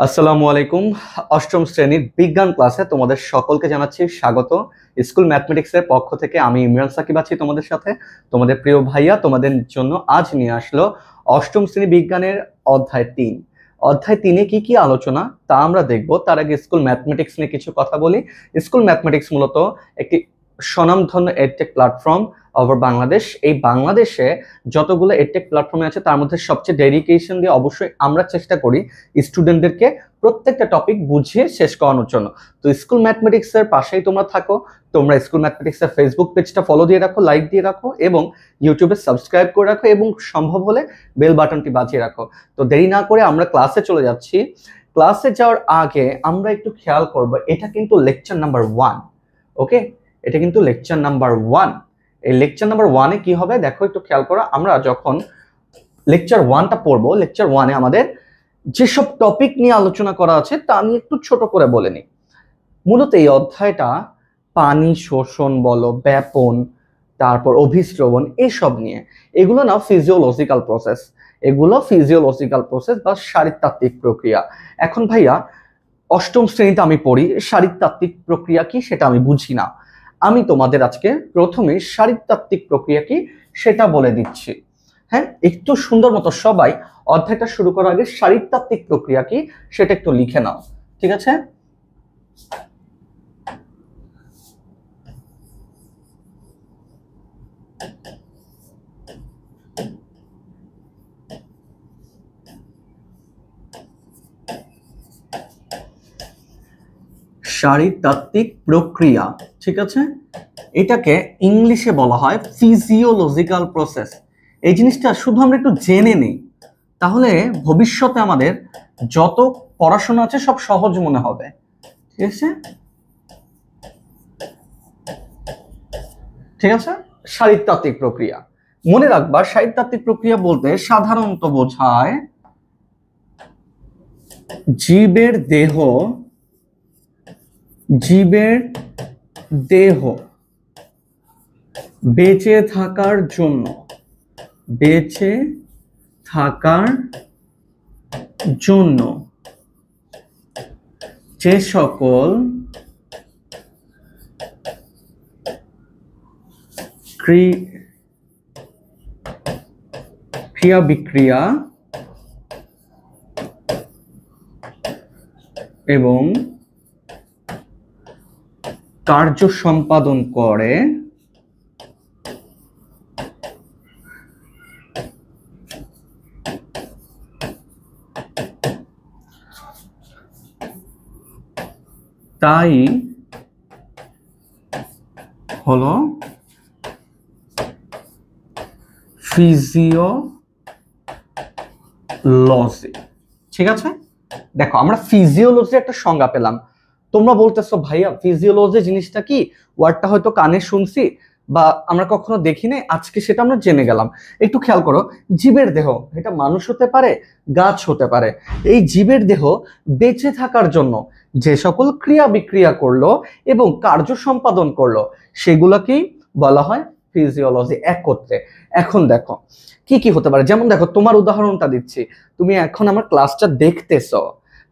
আসসালামু আলাইকুম। অষ্টম শ্রেণীর বিজ্ঞান ক্লাসে তোমাদের সকলকে জানাচ্ছি স্বাগত। স্কুল ম্যাথমেটিক্সের পক্ষ থেকে আমি ইমরান সাকিব আছি তোমাদের সাথে। তোমাদের প্রিয় ভাইয়া তোমাদের জন্য আজ নিয়ে আসলো অষ্টম শ্রেণী বিজ্ঞানের অধ্যায় 3। অধ্যায় 3-এ কি কি আলোচনা তা আমরা দেখব। তার আগে স্কুল ম্যাথমেটিক্স নিয়ে কিছু কথা বলি। স্কুল ম্যাথমেটিক্স মূলত একটি স্বনামধন্য এডটেক প্ল্যাটফর্ম ওভার বাংলাদেশ। এই বাংলাদেশে যতগুলো এডটেক প্ল্যাটফর্মে আছে তার মধ্যে সবচেয়ে ডেডিকেশন দিয়ে অবশ্যই আমরা চেষ্টা করি স্টুডেন্টদেরকে প্রত্যেকটা টপিক বুঝিয়ে শেষ করানোর জন্য। তো স্কুল ম্যাথমেটিক্সের পাশেই তোমরা থাকো। তোমরা স্কুল ম্যাথমেটিক্সের ফেসবুক পেজটা ফলো দিয়ে রাখো, লাইক দিয়ে রাখো এবং ইউটিউবে সাবস্ক্রাইব করে রাখো এবং সম্ভব হলে বেল বাটনটি বাজিয়ে রাখো। তো দেরি না করে আমরা ক্লাসে চলে যাচ্ছি। ক্লাসে যাওয়ার আগে আমরা একটু খেয়াল করব, এটা কিন্তু লেকচার নাম্বার 1। ওকে, এটা কিন্তু লেকচার নাম্বার 1। এই লেকচার নাম্বার 1-এ কি হবে দেখো, একটু খেয়াল করো। আমরা যখন লেকচার 1টা পড়বো, লেকচার 1-এ আমাদের যেসব টপিক নিয়ে আলোচনা করা আছে তা আমি একটু ছোট করে বলে নিই। মূলত এই অধ্যায়টা পানি শোষণ বলো, ব্যাপন, তারপর অভিস্রবণ, এসব নিয়ে। এগুলো না ফিজিওলজিক্যাল প্রসেস, এগুলো ফিজিওলজিক্যাল প্রসেস বা শারীরতাত্ত্বিক প্রক্রিয়া। এখন ভাইয়া অষ্টম শ্রেণীতে আমি পড়ি, শারীরতাত্ত্বিক প্রক্রিয়া কি সেটা আমি বুঝি না। আমি তোমাদের আজকে প্রথমে শারীরতাত্ত্বিক প্রক্রিয়া কি সেটা বলে দিচ্ছি। হ্যাঁ, একটু সুন্দর মতো সবাই অধ্যায়টা শুরু করার আগে শারীরতাত্ত্বিক প্রক্রিয়া কি সেটা একটু লিখে নাও, ঠিক আছে? শারীরতাত্ত্বিক প্রক্রিয়া, ঠিক আছে, এটাকে ইংলিশে বলা হয় ফিজিওলজিক্যাল প্রসেস। এই জিনিসটা শুধু আমরা একটু জেনে নিই, তাহলে ভবিষ্যতে আমাদের যত পড়াশোনা আছে সব সহজ মনে হবে, ঠিক আছে? ঠিক আছে, শারীরতাত্ত্বিক প্রক্রিয়া মনে রাখবা। শারীরতাত্ত্বিক প্রক্রিয়া বলতে সাধারণত বোঝায় জীবের দেহ বেঁচে থাকার জন্য যে সকল ক্রিয়া বিক্রিয়া এবং কার্য সম্পাদন করে তাই হলো ফিজিওলজি। ঠিক আছে, দেখো আমরা ফিজিওলজির একটা সংজ্ঞা পেলাম। তোমরা বলতেছো ভাইয়া ফিজিওলজি জিনিসটা কি, ওয়ার্ডটা হয়তো কানে শুনছি বা আমরা কখনো দেখি নাই, আজকে সেটা আমরা জেনে গেলাম। একটু খেয়াল করো, জীবের দেহ, এটা মানুষ হতে পারে, গাছ হতে পারে। এই জীবের দেহ বেঁচে থাকার জন্য যে সকল ক্রিয়া বিক্রিয়া করলো এবং কার্য সম্পাদন করলো সেগুলোকেই বলা হয় ফিজিওলজি একত্রে। এখন দেখো কি কি হতে পারে, যেমন দেখো তোমার উদাহরণটা দিচ্ছি। তুমি এখন আমার ক্লাসটা দেখতেছো,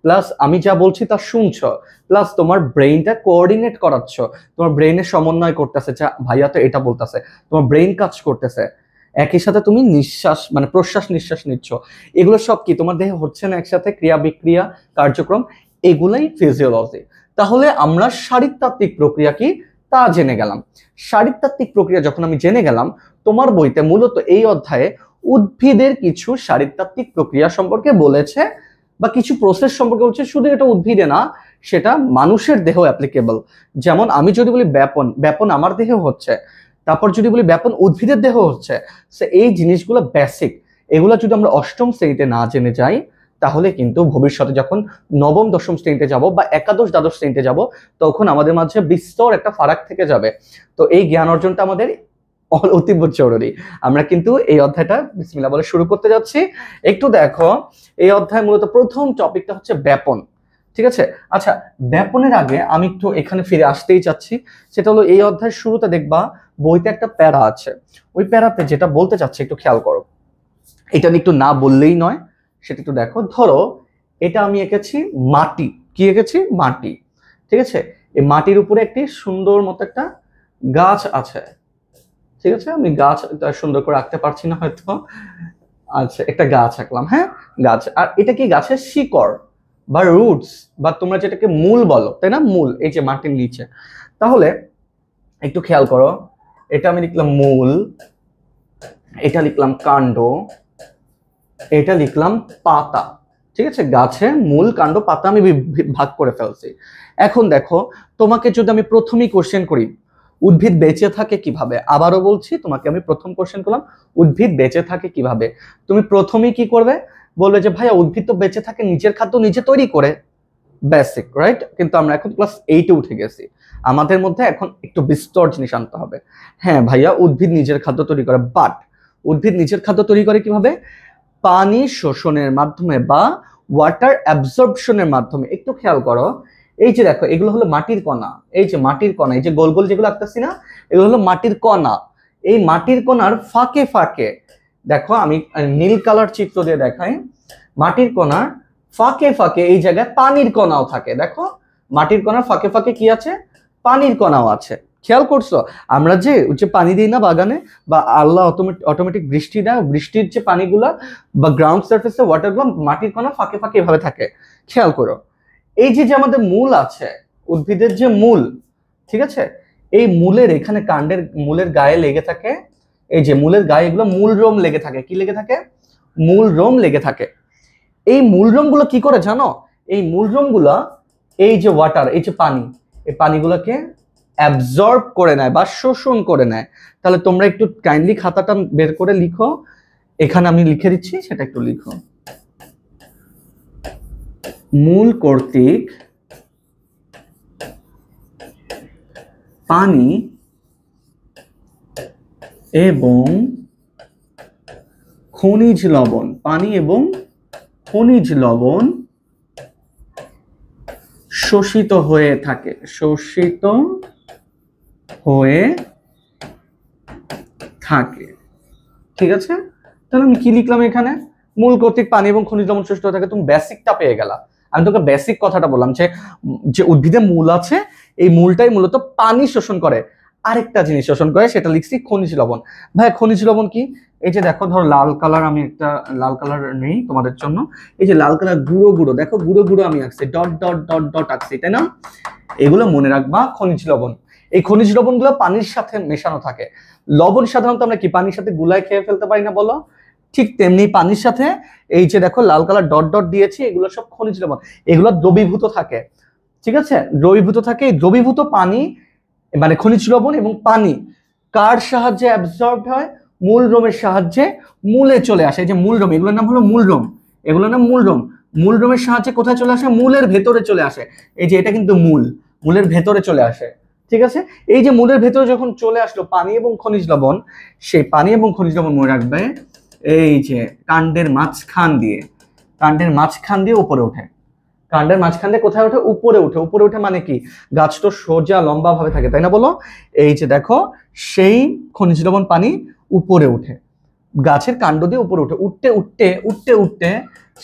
প্লাস আমি যা বলছি তা শুনছো, প্লাস তোমার ব্রেইনটা কোঅর্ডিনেট করাচ্ছ, তোমার ব্রেইনের সমন্বয় করতেছে, যা ভাইয়া তো এটা বলতেছে, তোমার ব্রেইন কাজ করতেছে। একই সাথে তুমি নিঃশ্বাস মানে প্রশ্বাস নিঃশ্বাস নিচ্ছ। এগুলো সব কি তোমার দেহে হচ্ছে না একসাথে, ক্রিয়া বিক্রিয়া কার্যক্রম, এগুলাই ফিজিওলজি। তাহলে আমরা শারীরতাত্ত্বিক প্রক্রিয়া কি তা জেনে গেলাম। শারীরতাত্ত্বিক প্রক্রিয়া যখন আমি জেনে গেলাম, তোমার বইতে মূলত এই অধ্যায়ে উদ্ভিদের কিছু শারীরতাত্ত্বিক প্রক্রিয়া সম্পর্কে বলেছে বা কিছু প্রসেস সম্পর্কে বলছে। শুধু এটা উদ্ভিদে না, সেটা মানুষের দেহ অ্যাপ্লিকেবল। যেমন আমি যদি বলি ব্যাপন আমার দেহে হচ্ছে, তারপর যদি বলি ব্যাপন উদ্ভিদের দেহ হচ্ছে। সো এই জিনিসগুলো বেসিক, এগুলো যদি আমরা অষ্টম শ্রেণীতে না জেনে যাই তাহলে কিন্তু ভবিষ্যতে যখন নবম দশম শ্রেণীতে যাব বা একাদশ দ্বাদশ শ্রেণীতে যাব তখন আমাদের মাঝে বিস্তর একটা ফারাক থেকে যাবে। তো এই জ্ঞান অর্জনটা আমাদের অতীব জরুরি। আমরা কিন্তু এই অধ্যায়টা বিসমিল্লাহ বলে শুরু করতে যাচ্ছি। একটু দেখো, এই অধ্যায় মূলত প্রথম টপিকটা হচ্ছে ব্যাপন, ঠিক আছে? আচ্ছা, ব্যাপনের আগে আমি একটু এখানে ফিরে আসতেই চাচ্ছি। সেটা হলো এই অধ্যায়ের শুরুতে দেখবা বইতে একটা প্যারা আছে, ওই প্যারাতে যেটা বলতে চাচ্ছে একটু খেয়াল করো। এটা একটু না বললেই নয়, সেটা একটু দেখো। ধরো এটা আমি এঁকেছি মাটি। কি এঁকেছি? মাটি। ঠিক আছে, এই মাটির উপরে একটি সুন্দর মতো একটা গাছ আছে। ঠিক আছে, আমি গাছ সুন্দর করে আঁকতে পারছি না হয়তো। আচ্ছা, একটা গাছ আঁকলাম। হ্যাঁ, গাছ। আর এটা কি? গাছের শিকড় বা রুটস, বা তোমরা যেটাকে মূল বলো, তাই না? মূল, এই যে মাটির নিচে। তাহলে একটু খেয়াল করো, এটা আমি লিখলাম মূল, এটা লিখলাম কাণ্ড, এটা লিখলাম পাতা। ঠিক আছে, গাছের মূল, কাণ্ড, পাতা আমি ভাগ করে ফেলছি। এখন দেখো, তোমাকে যদি আমি প্রথমেই কোশ্চেন করি উদ্ভিদ বেঁচে থাকে কিভাবে, আবারও বলছি তোমাকে আমি প্রথম কোশ্চেন করলাম উদ্ভিদ বেঁচে থাকে কিভাবে, তুমি প্রথমেই কি করবে? বলবে যে ভাইয়া উদ্ভিদ তো বেঁচে থাকে নিজের খাদ্য নিজে তৈরি করে। Basic, right? কিন্তু আমরা এখন ক্লাস 8-এ উঠে গেছি, আমাদের মধ্যে এখন একটু বিস্তর জিনিস আনতে হবে। হ্যাঁ ভাইয়া, উদ্ভিদ নিজের খাদ্য তৈরি করে, বাট উদ্ভিদ নিজের খাদ্য তৈরি করে কিভাবে? পানি শোষণের মাধ্যমে বা ওয়াটার অ্যাবজর্পশনের মাধ্যমে। একটু খেয়াল করো, এই যে দেখো, এগুলো হলো মাটির কণা। এই যে মাটির কণা, এই যে গোল গোল যেগুলো আঁকতেছি না, এগুলো হলো মাটির কণা। এই মাটির কণার ফাঁকে ফাঁকে দেখো, আমি নীল কালার চিত্র দিয়ে দেখাই, মাটির কণার ফাঁকে ফাঁকে এই জায়গায় পানির কণাও থাকে। দেখো, মাটির কণার ফাঁকে ফাঁকে কি আছে? পানির কণাও আছে। খেয়াল করছো? আমরা যে পানি দিই না বাগানে, বা আল্লাহ অটোমেটিক বৃষ্টি দেয়, বৃষ্টির যে পানিগুলা বা গ্রাউন্ড সার্ফেসে ওয়াটারগুলো মাটির কণা ফাঁকে ফাঁকে এভাবে থাকে। খেয়াল করো, এই যে যে আমাদের মূল আছে, উদ্ভিদের যে মূল, ঠিক আছে, এই মূলের এখানে কাণ্ডের মূলের গায়ে লেগে থাকে, এই যে মূলের গায়ে এগুলো মূল রোম লেগে থাকে। কি লেগে থাকে? মূল রোম লেগে থাকে। এই মূল রোম গুলো কি করে জানো? এই মূল রোম গুলা এই যে ওয়াটার, এই যে পানি, এই পানিগুলোকে অ্যাবজর্ব করে নেয় বা শোষণ করে নেয়। তাহলে তোমরা একটু কাইন্ডলি খাতাটা বের করে লিখো, এখানে আমি লিখে দিচ্ছি, সেটা একটু লিখো। মূল কর্তৃক পানি এবং খনিজ লবণ, পানি এবং খনিজ লবণ শোষিত হয়ে থাকে, শোষিত হয়ে থাকে। ঠিক আছে, তাহলে আমি কি লিখলাম এখানে? মূল কর্তৃক পানি এবং খনিজ লবণ শোষিত হয়ে থাকে। তুমি বেসিকটা পেয়ে গেলা। আমি তোকে বেসিক কথাটা বললাম যে যে উদ্ভিদে মূল আছে, এই মূলটাই মূলত পানি শোষণ করে, আরেকটা জিনিস শোষণ করে, সেটা লিখছি খনিজ লবণ। ভাই খনিজ লবণ কি? এই যে দেখো, ধরো লাল কালার, আমি একটা লাল কালার নেই তোমাদের জন্য, এই যে লাল কালার গুঁড়ো গুঁড়ো, দেখো গুঁড়ো গুঁড়ো আমি আঁকছি, ডট ডট ডট ডট আঁকছি, তাই না? এগুলো মনে রাখবা খনিজ লবণ। এই খনিজ লবণ গুলো পানির সাথে মেশানো থাকে। লবণ সাধারণত আমরা কি পানির সাথে গুলায় খেয়ে ফেলতে পারি না বলো? ঠিক তেমনি পানির সাথে এই যে দেখো লাল কালার ডট ডট দিয়েছি, এগুলো সব খনিজ লবণ, এগুলো দ্রবীভূত থাকে। ঠিক আছে, দ্রবীভূত থাকে। এই দ্রবীভূত পানি মানে খনিজ লবণ এবং পানি কার সাহায্যে অ্যাবজর্বড হয়? মূল রোমের সাহায্যে মূলে চলে আসে। এই যে মূল রোম, এগুলোর নাম হলো মূল রোম, এগুলোর নাম মূল রোম। মূল রোমের সাহায্যে কোথায় চলে আসে? মূলের ভেতরে চলে আসে। এই যে এটা কিন্তু মূল, মূলের ভেতরে চলে আসে। ঠিক আছে, এই যে মূলের ভেতরে যখন চলে আসলো পানি এবং খনিজ লবণ, সেই পানি এবং খনিজ লবণ মনে রাখবে এই যে কাণ্ডের মাঝখান দিয়ে, কাণ্ডের মাঝখান দিয়ে উপরে ওঠে। কাণ্ডের মাঝখান দিয়ে কোথায় ওঠে? উপরে ওঠে। উপরে ওঠে মানে কি? গাছ তো সোজা লম্বা ভাবে থাকে, তাই না বলো? এই যে দেখো, সেই খনিজ লবণ পানি উপরে ওঠে, গাছের কাণ্ড দিয়ে উপরে উঠে, উঠতে উঠতে উঠতে উঠতে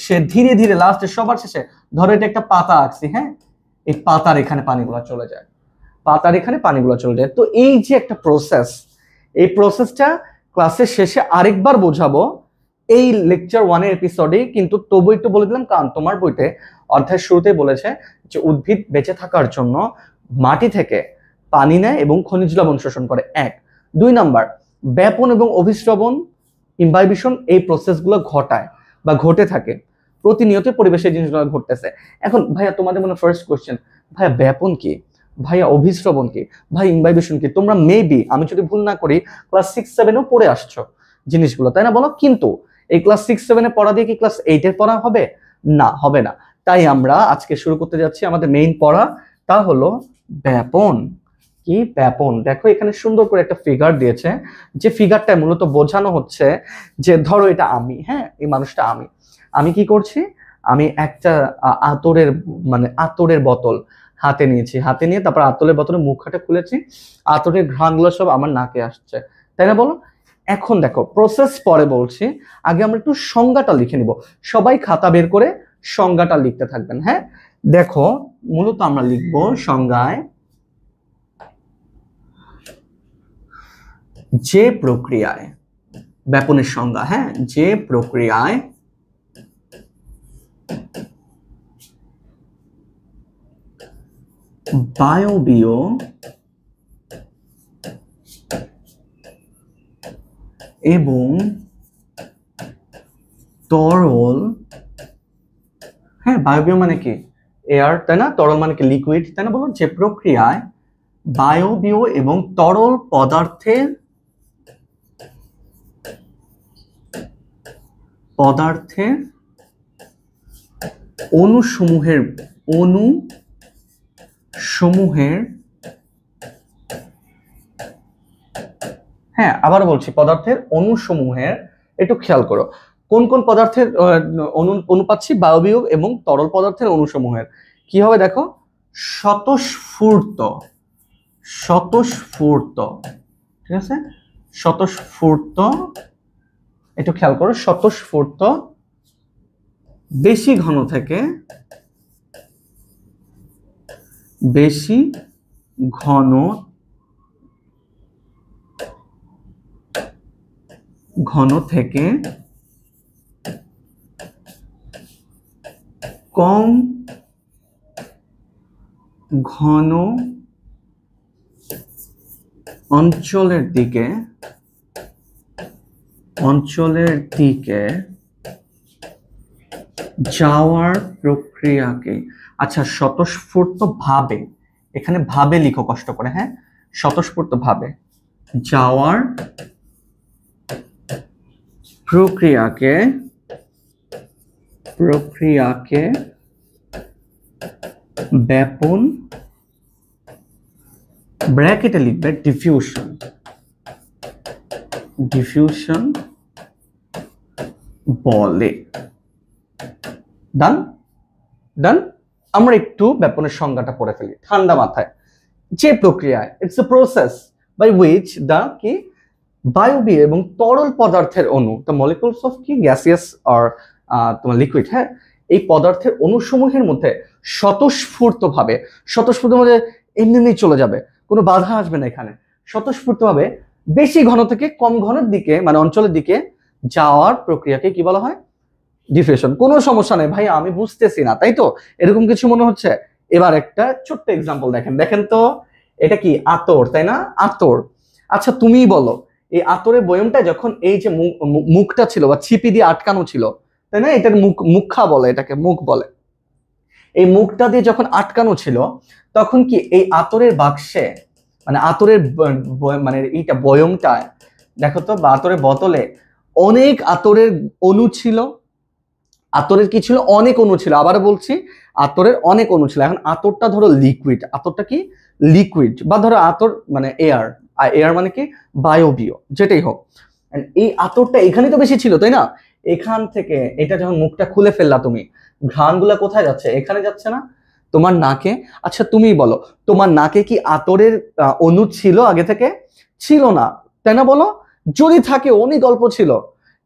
সে ধীরে ধীরে লাস্টে সবার শেষে, ধরো এটা একটা পাতা আঁকছি, হ্যাঁ, এই পাতার এখানে পানিগুলো চলে যায়, পাতার এখানে পানিগুলো চলে যায়। তো এই যে একটা প্রসেস, এই প্রসেসটা ক্লাসের শেষে আরেকবার বোঝাবো এই লেকচার 1-এর এপিসোডে, কিন্তু তবু একটু বলে দিলাম কারণ তোমার বইতে অধ্যায়ের শুরুতেই বলেছে যে উদ্ভিদ বেঁচে থাকার জন্য মাটি থেকে পানি নেয় এবং খনিজ লবণ শোষণ করে। 1, 2 নাম্বার, ব্যাপন এবং অভিস্রবণ ইমবাইবিশন এই প্রসেসগুলো ঘটায় বা ঘটে থাকে প্রতিনিয়ত, পরিবেশের জিনিসগুলো ঘটতেছে। এখন ভাইয়া তোমাদের মনে ফার্স্ট কোশ্চেন, ভাইয়া ব্যাপন কি, ভাইয়া অভিস্রবণ কি, ভাই ইমবাইবিশন কি? তোমরা মেবি, আমি যদি ভুল না করি, ক্লাস 6-7-এও পড়ে আসছো জিনিসগুলো, তাই না বলো? কিন্তু এই ক্লাস 6-7-এ পড়া দিয়ে কি ক্লাস 8-এর পড়া হবে? না, হবে না। তাই আমরা আজকে শুরু করতে যাচ্ছি আমাদের মেইন পড়া, তা হলো ব্যাপন। কি? ব্যাপন। দেখো এখানে সুন্দর করে একটা ফিগার দিয়েছে, যে ফিগারটায় মূলত বোঝানো হচ্ছে যে ধরো এটা আমি, হ্যাঁ, এই মানুষটা আমি, আমি কি করছি? আমি একটা আতরের মানে আতরের বোতল হাতে নিয়েছি, হাতে নিয়ে তারপর আতরের বোতলের মুখটা খুলেছি, আতরের ঘ্রাণগুলো সব আমার নাকে আসছে, তাই না বলো? এখন দেখো প্রসেস পরে বলছি, আগে আমরা একটু সংজ্ঞাটা লিখে নিব। সবাই খাতা বের করে সংজ্ঞাটা লিখতে থাকবেন। হ্যাঁ, দেখো মূলত আমরা লিখব সংজ্ঞায় যে প্রক্রিয়ায়, ব্যাপনের সংজ্ঞা, হ্যাঁ, যে প্রক্রিয়ায় বায়বীয় এবং তরল, হ্যাঁ বায়বীয় মানে কি এয়ার, তাই না? তরল মানে কি লিকুইড, তাই না? বলো যে প্রক্রিয়ায় বায়বীয় এবং তরল পদার্থের অণুসমূহের হ্যাঁ আবার বলছি পদার্থের অণুসমূহের, একটু খেয়াল করো কোন কোন পদার্থের অণু পাচ্ছি, বায়বীয় এবং তরল পদার্থের অণুসমূহের। কি হবে দেখো, স্বতঃস্ফূর্ত, ঠিক আছে, স্বতঃস্ফূর্ত, একটু খেয়াল করো, স্বতঃস্ফূর্ত বেশি ঘন থেকে বেশি ঘন থেকে কম ঘন অঞ্চলের দিকে যাওয়ার প্রক্রিয়াকে, আচ্ছা স্বতঃস্ফূর্ত ভাবে, এখানে ভাবে লিখো কষ্ট করে, হ্যাঁ, স্বতঃস্ফূর্ত ভাবে যাওয়ার প্রক্রিয়াকে ব্যাপন, ব্র্যাকেটে লিখবে ডিফিউশন বলে। ডান। আমরা একটু ব্যাপনের সংজ্ঞাটা পড়ে ফেলি ঠান্ডা মাথায়। যে প্রক্রিয়ায়, it's a process by which the কি বায়বীয় এবং তরল পদার্থের অণু, দ্য মলিকুলস অফ কি গ্যাসিয়াস আর তোমার লিকুইড, হ্যাঁ, এই পদার্থের অণুসমূহের মধ্যে স্বতঃস্ফূর্তভাবে এমনি চলে যাবে, কোনো বাধা আসবে না এখানে, স্বতঃস্ফূর্তভাবে বেশি ঘন থেকে কম ঘনের দিকে মানে অঞ্চলের দিকে যাওয়ার প্রক্রিয়াকে কি বলা হয়? ডিফিউশন। কোনো সমস্যা নেই ভাই, আমি বুঝতেছি না, তাই তো এরকম কিছু মনে হচ্ছে। এবার একটা ছোট্ট এক্সাম্পল দেখেন তো, এটা কি আতর, তাই না? আতর। আচ্ছা তুমিই বলো, এই আতরের বয়মটা যখন এই যে মুখটা ছিল বা ছিপি দিয়ে আটকানো ছিল, তাই না, এটার মুখা বলে, এটাকে মুখ বলে, এই মুখটা দিয়ে যখন আটকানো ছিল তখন কি এই আতরের বাক্সে মানে আতরের মানে এইটা বয়মটা দেখো তো, বা আতরের বোতলে অনেক আতরের অণু ছিল, আতরের কি ছিল? অনেক অণু ছিল। আবার বলছি আতরের অনেক অণু ছিল। এখন আতরটা ধরো লিকুইড, আতরটা কি লিকুইড, বা ধরো আতর মানে এয়ার, আর এয়ার মানে কি বায়বীয়, যেটাই হোক, এই আতরটা এখানেই তো বেশি ছিল, তাই না? এখান থেকে এটা যখন মুখটা খুলে ফেললা তুমি, ঘ্রাণগুলা কোথায় যাচ্ছে? এখানে যাচ্ছে না তোমার নাকে। আচ্ছা তুমিই বলো, তোমার নাকে কি আতরের অণু ছিল আগে থেকে? ছিল না, তাই না? বলো, যদি থাকে অনেক অল্প ছিল,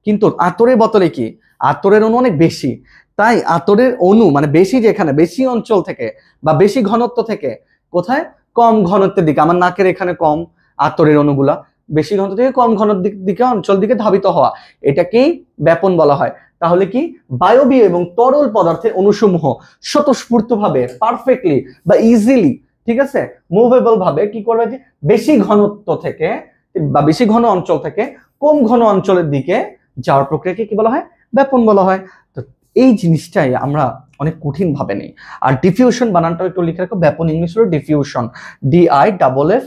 কিন্তু আতরের বোতলে কি আতরের অণু অনেক বেশি, তাই আতরের অণু মানে বেশি, যেখানে বেশি অঞ্চল থেকে বা বেশি ঘনত্ব থেকে কোথায় কম ঘনত্বের দিকে, আমার নাকের এখানে কম আতরের অণুগুলা বেশি ঘনত্ব থেকে কম ঘনত্বের দিকে অঞ্চল দিকে ধাবিত হওয়া, এটাকেই ব্যাপন বলা হয়। তাহলে কি বায়বীয় এবং তরল পদার্থের অণুসমূহ স্বতঃস্ফূর্তভাবে পারফেক্টলি বা ইজিলি, ঠিক আছে, মুভেবল ভাবে কি করবে, যে বেশি ঘনত্ব থেকে বা বেশি ঘন অঞ্চল থেকে কম ঘন অঞ্চলের দিকে যাওয়ার প্রক্রিয়াকে কি বলা হয়? ব্যাপন বলা হয়। তো এই জিনিসটাই আমরা অনেক কঠিন ভাবে নেই। আর ডিফিউশন বানানটাও একটু লিখে রাখো, ব্যাপন ইংলিশ হলো ডিফিউশন, DIFFIUSION,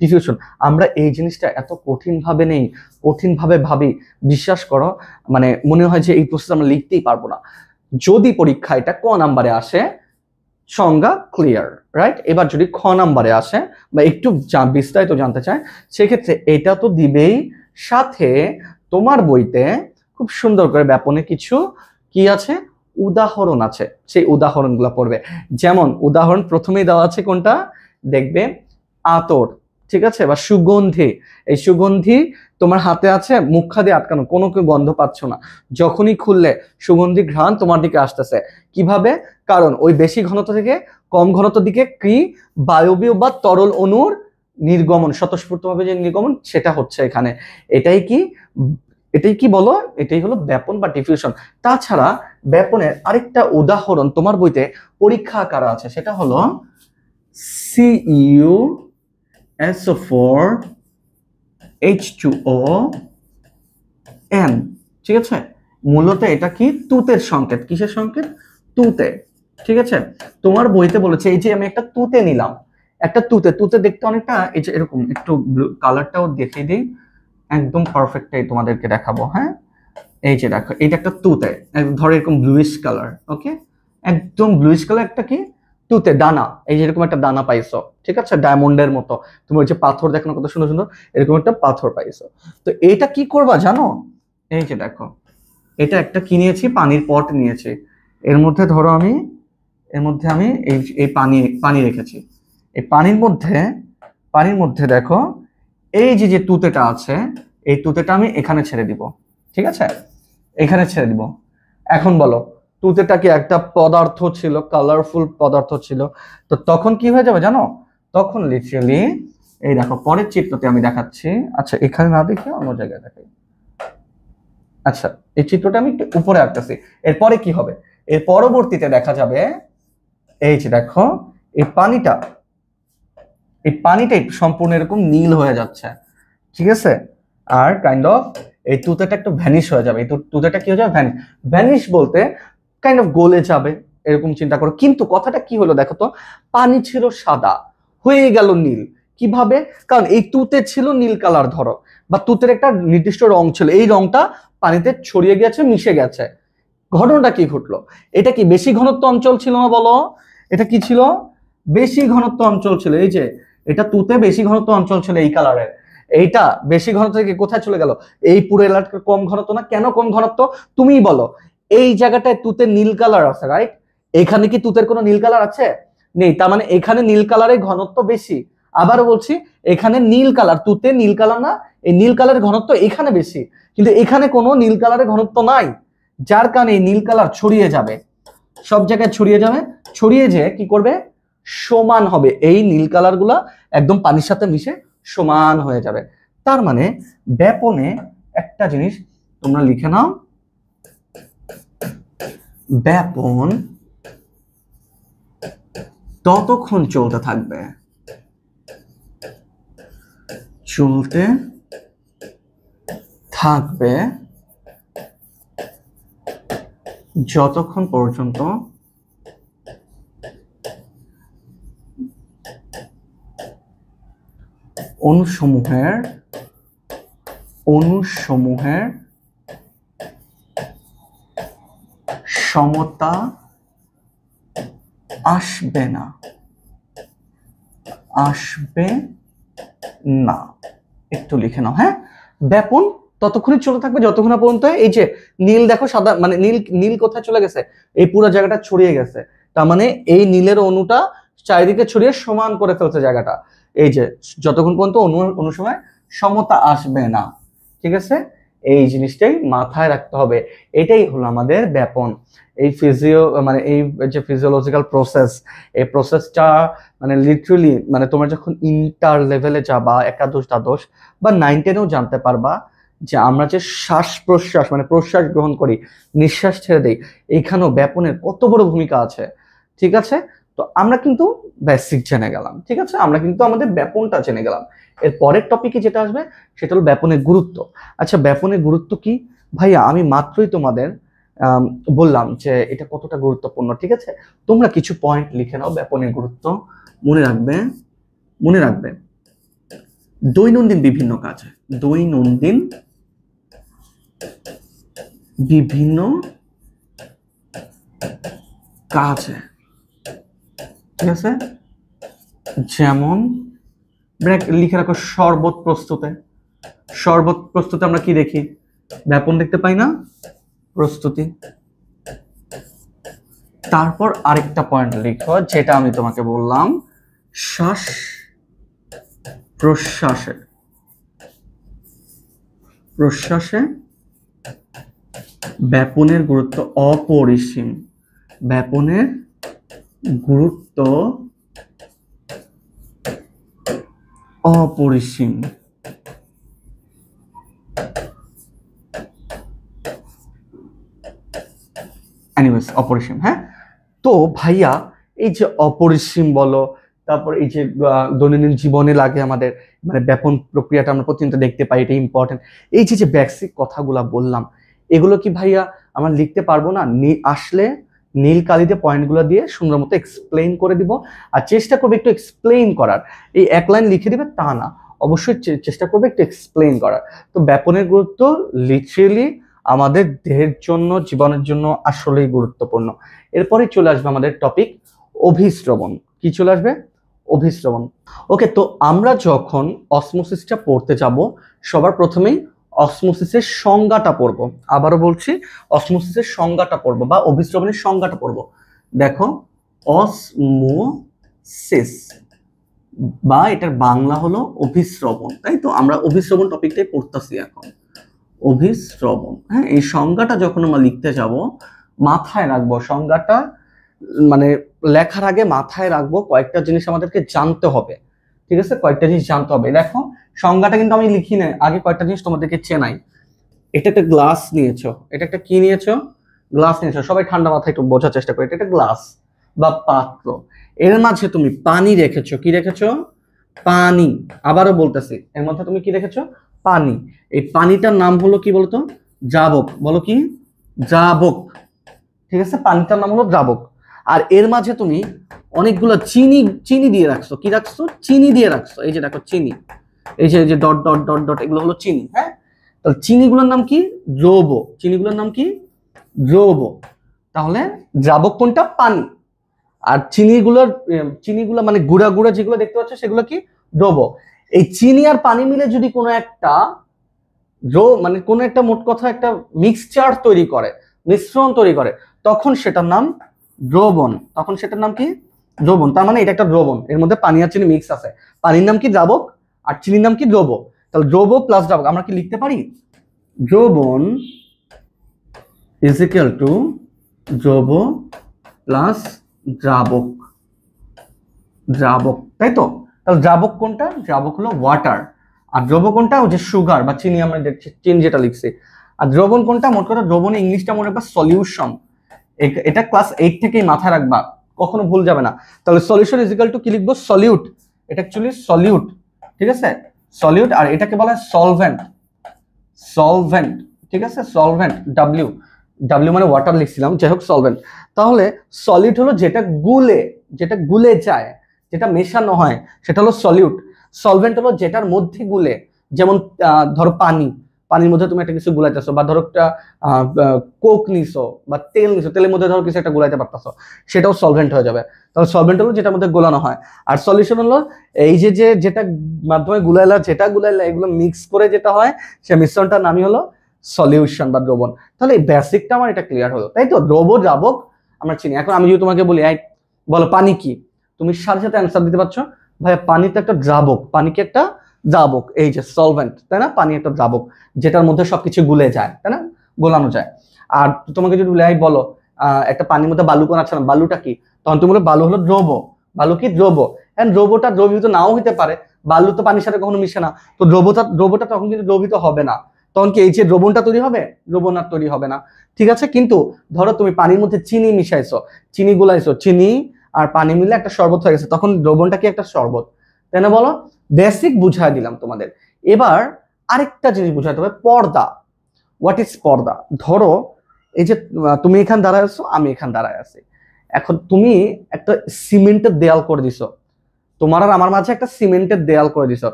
ডিফিউশন। আমরা এই জিনিসটা এত কঠিন ভাবে নেই, কঠিন ভাবে ভাবি, বিশ্বাস করো, মানে মনে হয় যে এই প্রসেস আমরা লিখতেই পারবো না। যদি পরীক্ষা এটা ক নাম্বারে আসে, সংজ্ঞা ক্লিয়ার, রাইট? এবার যদি খ নাম্বারে আসে বা একটু বিস্তারিত জানতে চায়, সেক্ষেত্রে এটা তো দিবেই, সাথে তোমার বইতে খুব সুন্দর করে ব্যাপনে কিছু কি আছে, উদাহরণ আছে, সেই উদাহরণগুলো পড়বে। যেমন উদাহরণ প্রথমেই দেওয়া আছে কোনটা, দেখবে আতর, ঠিক আছে, বা সুগন্ধি। এই সুগন্ধি তোমার হাতে আছে, মুখা দিয়ে আটকানো, কোনো কেউ গন্ধ পাচ্ছ না, যখনই খুললে সুগন্ধি ঘ্রাণ তোমার দিকে আসতেছে। কিভাবে? কারণ ওই বেশি ঘনত্ব থেকে কম ঘনত্ব দিকে কি বায়বীয় বা তরল অণুর নির্গমন, স্বতঃস্ফূর্তভাবে যে নির্গমন সেটা হচ্ছে এখানে। এটাই কি, এটাই কি বলো, এটাই হলো ব্যাপন বা ডিফিউশন। তাছাড়া ব্যাপনের আরেকটা উদাহরণ তোমার বইতে পরীক্ষা আকারে আছে, সেটা হলো CuSO4 H2O N। ঠিক আছে, মূলত এটা কি তুতের সংকেত। কিসের সংকেত? তুতে। ঠিক আছে, তোমার বইতে বলেছে এই যে আমি একটা তুতে নিলাম, একটা তুতে, তুতে দেখতে অনেকটা এই যে এরকম, একটু কালারটাও দেখিয়ে দিই, একদম পারফেক্টটাই তোমাদেরকে দেখাবো। হ্যাঁ, এই যে দেখো, এটা একটা তুতে, ধরো এরকম ব্লুইশ কালার, ওকে, একদম ব্লুইশ কালার একটা কি তুতে দানা, এই যে এরকম একটা দানা পাইছো, ঠিক আছে, ডায়মন্ডের মতো। তুমি ওই যে পাথর দেখানো কত সুন্দর সুন্দর, এরকম একটা পাথর পাইছো। তো এটা কি করবা জানো? এই যে দেখো, এটা একটা কি নিয়েছি, পানির পট নিয়েছি, এর মধ্যে ধরো আমি, এর মধ্যে আমি এই এই পানি পানি রেখেছি। এই পানির মধ্যে দেখো এই যে যে তুতেটা আছে, এই তুতেটা আমি এখানে ছেড়ে দিব। ঠিক আছে, এখানে ছেড়ে দিব। এখন বলো, তুতেটা কি একটা পদার্থ ছিল, কালারফুল পদার্থ ছিল, তো তখন কি হয়ে যাবে জানো? তখন লিটারালি এই দেখো, পরের চিত্রতে আমি দেখাচ্ছি। আচ্ছা, এখানে না দেখে অন্য জায়গায় দেখাই। আচ্ছা, এই চিত্রটা আমি একটু উপরে আঁকতেছি। এরপরে কি হবে? এর পরবর্তীতে দেখা যাবে, এই যে দেখো, এই পানিটা, এই পানিটাই সম্পূর্ণ এরকম নীল হয়ে যাচ্ছে। ঠিক আছে, আর কাইন্ড অফ এই তুতেটা একটু ভ্যানিশ হয়ে যাবে। এই তুতেটা কি হয়ে যাবে? ভ্যানিশ। ভ্যানিশ বলতে কাইন্ড অফ গলে যাবে, এরকম চিন্তা করো। কিন্তু কথাটা কি হলো দেখো তো, পানি ছিল সাদা, হয়ে গেল নীল। কিভাবে? কারণ এই তুতে ছিল নীল কালার ধরো, বা তুতের একটা নির্দিষ্ট রং ছিল, এই রংটা পানিতে ছড়িয়ে গেছে, মিশে গেছে। ঘটনাটা কি ঘটলো? এটা কি বেশি ঘনত্ব অঞ্চল ছিল না বলো? এটা কি ছিল? বেশি ঘনত্ব অঞ্চল ছিল। এই যে এটা তুতে বেশি ঘনত্ব অঞ্চল ছিল এই কালারের, এইটা বেশি ঘনত্ব থেকে কোথায় চলে গেল? এই পুরো এলাকা কম ঘনত্ব না কেন? কম ঘনত্ব, তুমিই বলো। এই জায়গাটায় তুতের নীল কালার আছে, রাইট? এখানে কি তুতের কোনো নীল কালার আছে? নেই। তার মানে এখানে নীল কালারের ঘনত্ব বেশি। আবারও বলছি, এখানে নীল কালার, তুতে নীল কালার না, এই নীল কালারের ঘনত্ব এখানে বেশি, কিন্তু এখানে কোনো নীল কালারের ঘনত্ব নাই। যার কারণে এই নীল কালার ছড়িয়ে যাবে, সব জায়গায় ছড়িয়ে যাবে। ছড়িয়ে যেয়ে কি করবে? সমান হবে, এই নীল কালার গুলা একদম পানির সাথে মিশে সমান হয়ে যাবে। তার মানে ব্যাপনে একটা জিনিস তোমরা লিখে নাও, ব্যাপন ততক্ষণ চলতে থাকবে, চলতে থাকবে যতক্ষণ পর্যন্ত অণুসমূহের সমতা আসবে না, আসবে না। একটু লিখে নাও, হ্যাঁ। ব্যাপন ততক্ষণই চলতে থাকবে যতক্ষণ না পর্যন্ত এই যে নীল দেখো, সাদা মানে নীল, নীল কোথায় চলে গেছে? এই পুরো জায়গাটা ছড়িয়ে গেছে। তার মানে এই নীলের অণুটা চারিদিকে ছড়িয়ে সমান করে ফেলছে জায়গাটা। এই যে যতক্ষণ পর্যন্ত অণু সময় সমতা আসবে না। ঠিক আছে, এই জিনিসটাই মাথায় রাখতে হবে। এটাই হলো আমাদের ব্যাপন। এই মানে এই যে ফিজিওলজিক্যাল প্রসেস, এই প্রসেসটা মানে লিটারালি মানে তোমরা যখন ইন্টার লেভেলে যাবা, একাদশ দ্বাদশ বা 9-10-এও জানতে পারবা যে আমরা যে শ্বাস প্রশ্বাস মানে প্রশ্বাস গ্রহণ করি, নিঃশ্বাস ছেড়ে দেই, এইখানেও ব্যাপনের কত বড় ভূমিকা আছে। ঠিক আছে, তো আমরা কিন্তু বেসিক জেনে গেলাম। ঠিক আছে, আমরা কিন্তু আমাদের ব্যাপনটা জেনে গেলাম। এর পরের টপিকে যেটা আসবে সেটা হলো ব্যাপনের গুরুত্ব। আচ্ছা, ব্যাপনের গুরুত্ব কি ভাইয়া? আমি মাত্রই তোমাদের বললাম যে এটা কতটা গুরুত্বপূর্ণ। ঠিক আছে, তোমরা কিছু পয়েন্ট লিখে নাও ব্যাপনের গুরুত্ব। মনে রাখবে, মনে রাখবে, দৈনন্দিন বিভিন্ন কাজে, দৈনন্দিন বিভিন্ন কাজে, ঠিক আছে, যেমন লিখে রাখো শরবত প্রস্তুতে। শরবত প্রস্তুতে আমরা কি দেখি? ব্যাপন দেখতে পাই না? প্রস্তুতি। তারপর আরেকটা পয়েন্ট লিখো যেটা আমি তোমাকে বললাম, শ্বাস প্রশ্বাসে প্রশ্বাসে ব্যাপনের গুরুত্ব অপরিসীম, ব্যাপনের গুরুত্ব অপরিসীম। এনিওয়েজ অপরিসীম। হ্যাঁ, তো ভাইয়া এই যে অপরিসীম বলো, তারপর এই যে দৈনন্দিন জীবনে লাগে আমাদের, মানে ব্যাপন প্রক্রিয়াটা আমরা প্রতিনিয়ত দেখতে পাই, এটা ইম্পর্টেন্ট। এই যে যে বেসিক কথাগুলো বললাম, এগুলো কি ভাইয়া আমরা লিখতে পারবো না? আসলে নীল কালিতে পয়েন্টগুলো দিয়ে সুন্দর মতো এক্সপ্লেইন করে দিব, আর চেষ্টা করবে একটু এক্সপ্লেইন করার। এই এক লাইন লিখে দিবে তা না, অবশ্যই চেষ্টা করবে একটু এক্সপ্লেইন করার। তো ব্যাপনের গুরুত্ব লিটারেলি আমাদের দেহের জন্য, জীবনের জন্য আসলেই গুরুত্বপূর্ণ। এরপরে চলে আসবে আমাদের টপিক অভিস্রবণ। কি চলে আসবে? অভিস্রবণ। ওকে, তো আমরা যখন অসমোসিসটা পড়তে যাব, সবার প্রথমেই অসমোসিসের সংজ্ঞাটা পড়বো। আবারও বলছি, অসমোসিসের সংজ্ঞাটা পড়বো বা অভিস্রবণের সংজ্ঞাটা পড়বো। দেখো, অসমোসিস বা এটার বাংলা হলো অভিস্রবণ, তাই তো? আমরা অভিস্রবণ টপিকটাই পড়তেছি এখন। অভিস্রবণ, হ্যাঁ, এই সংজ্ঞাটা যখন আমরা লিখতে যাব, মাথায় রাখবো সংজ্ঞাটা, মানে লেখার আগে মাথায় রাখবো কয়েকটা জিনিস আমাদেরকে জানতে হবে। ঠিক আছে, কয়েকটা জিনিস জানতে হবে। দেখো, সংজ্ঞাটা কিন্তু আমি লিখি না, আগে কয়েকটা জিনিস তোমাদেরকে চেনাই। এটা একটা গ্লাস নিয়েছো, এটা একটা কি নিয়েছো? গ্লাস নিয়েছো। সবাই ঠান্ডা মাথায় একটু বোঝার চেষ্টা করো, এটা একটা গ্লাস বা পাত্র। এর মাঝে তুমি পানি রেখেছো। কি রেখেছো? পানি। আবারও বলতেছি, এর মধ্যে তুমি কি রেখেছো? পানি। এই পানিটার নাম হলো কি বলতো? দ্রাবক। বলো কি? দ্রাবক। ঠিক আছে, পানিটার নাম হলো দ্রাবক। আর এর মাঝে তুমি অনেকগুলো চিনি দিয়ে রাখছো। কি রাখছো? চিনি দিয়ে রাখছো। এই যে দেখো চিনি, এই যে ডট ডট ডট ডট, এগুলো হলো চিনি। হ্যাঁ, তাহলে চিনিগুলোর নাম কি? দ্রব। চিনিগুলোর নাম কি? দ্রব। তাহলে দ্রাবক কোনটা? পানি। আর চিনিগুলো মানে গুঁড়া গুঁড়া যেগুলো দেখতে পাচ্ছ, সেগুলো কি? দ্রব। এই চিনি আর পানি মিলে যদি কোনো একটা মানে কোনো একটা, মোট কথা একটা মিক্সচার তৈরি করে, মিশ্রণ তৈরি করে, তখন সেটার নাম দ্রবণ। তখন সেটার নাম কি? দ্রবণ। তার মানে এটা একটা দ্রবণ, এর মধ্যে পানি আর চিনি মিক্স আছে। পানির নাম কি? দ্রাবক। আর চিনির নাম কি? দ্রব। তাহলে দ্রব প্লাস দ্রাবক আমরা কি লিখতে পারি? দ্রবণ ইজ ইকুয়াল টু দ্রব প্লাস দ্রাবক। দ্রাবক, তাই তো? তাহলে দ্রাবক কোনটা? দ্রাবক হলো ওয়াটার। আর দ্রব কোনটা? ওই যে সুগার বা চিনি, আমরা দেখছি চিনি যেটা লিখছি। আর দ্রবণ কোনটা? মোট কথা দ্রবণে ইংলিশটা মনে রাখবা সলিউশন। এটা ক্লাস 8 থেকেই মাথায় রাখবা, কখনো ভুল যাবে না। তাহলে সলিউশন ইজ ইকুয়াল টু কি লিখবো? সলিউট। এটা অ্যাকচুয়ালি সলিউট। ঠিক আছে, সলিউট। আর এটাকে বলা হয় সলভেন্ট। সলভেন্ট, ঠিক আছে, সলভেন্ট। ডাব্লিউ ডাব্লিউ মানে ওয়াটার লিখছিলাম, যাই হোক, সলভেন্ট। তাহলে সলিড হলো যেটা গুলে যায়, যেটা মেশানো হয়, সেটা হলো সলিউট। সলভেন্ট হলো যেটার মধ্যে গুলে, যেমন ধরো পানির মধ্যে তুমি একটা কিছু গুলাইতেছো, বা ধরো একটা কোক নিছো বা তেল নিছো, তেলের মধ্যে ধরো কিছু একটা গুলাইতে পারতেছো, সেটাও সলভেন্ট হয়ে যাবে। তাহলে সলভেন্ট হলো যেটার মধ্যে গোলানো হয়। আর সলিউশন হলো এই যেটা মাধ্যমে গুলাইলা এগুলো মিক্স করে যেটা হয়, সে মিশ্রণটার নামই হলো সলিউশন বা দ্রবণ। তাহলে এই বেসিকটা আমার এটা ক্লিয়ার হলো, তাই তো? দ্রব, দ্রাবক আমরা চিনি। এখন আমি যদি তোমাকে বলি, বলো পানি কি, তুমি সাথে সাথে অ্যান্সার দিতে পারছো, ভাইয়া পানি তো একটা দ্রাবক। পানি কি একটা দ্রাবক? এই যে সলভেন্ট, তাই না? পানি একটা দ্রাবক, যেটার মধ্যে সবকিছু গুলে যায়, তাই না? গোলানো যায়। আর তোমাকে যদি বলি, বলো একটা পানির মধ্যে বালু কোন আছে না, বালুটা কি? তখন তুমি বলো বালু হলো দ্রব। বালু কি? দ্রব। হ্যাঁ, দ্রবটা দ্রবীভূত নাও হইতে পারে, বালু তো পানির সাথে কখনো মিশে না, তো দ্রবটা তখন কিন্তু দ্রবীভূত হবে না। তখন কি এই যে দ্রবণটা তৈরি হবে? দ্রবণ আর তৈরি হবে না। ঠিক আছে, কিন্তু ধরো তুমি পানির মধ্যে চিনি মিশাইছো, চিনি গুলাইছো, চিনি আর পানি মিলে একটা শরবত হয়ে গেছে, তখন দ্রবণটা কি? একটা শরবত, তাই না? বলো, বেসিক বুঝাই দিলাম তোমাদের। এবার আরেকটা জিনিস বুঝাতে হবে, পর্দা। হোয়াট ইজ পর্দা? ধরো এই যে তুমি এখানে দাঁড়ায় আছো, আমি এখানে দাঁড়ায় আছি। এখন তুমি একটা সিমেন্টের দেয়াল করে দিছো, তোমার আর আমার মাঝে একটা সিমেন্টের দেয়াল করে দিছো।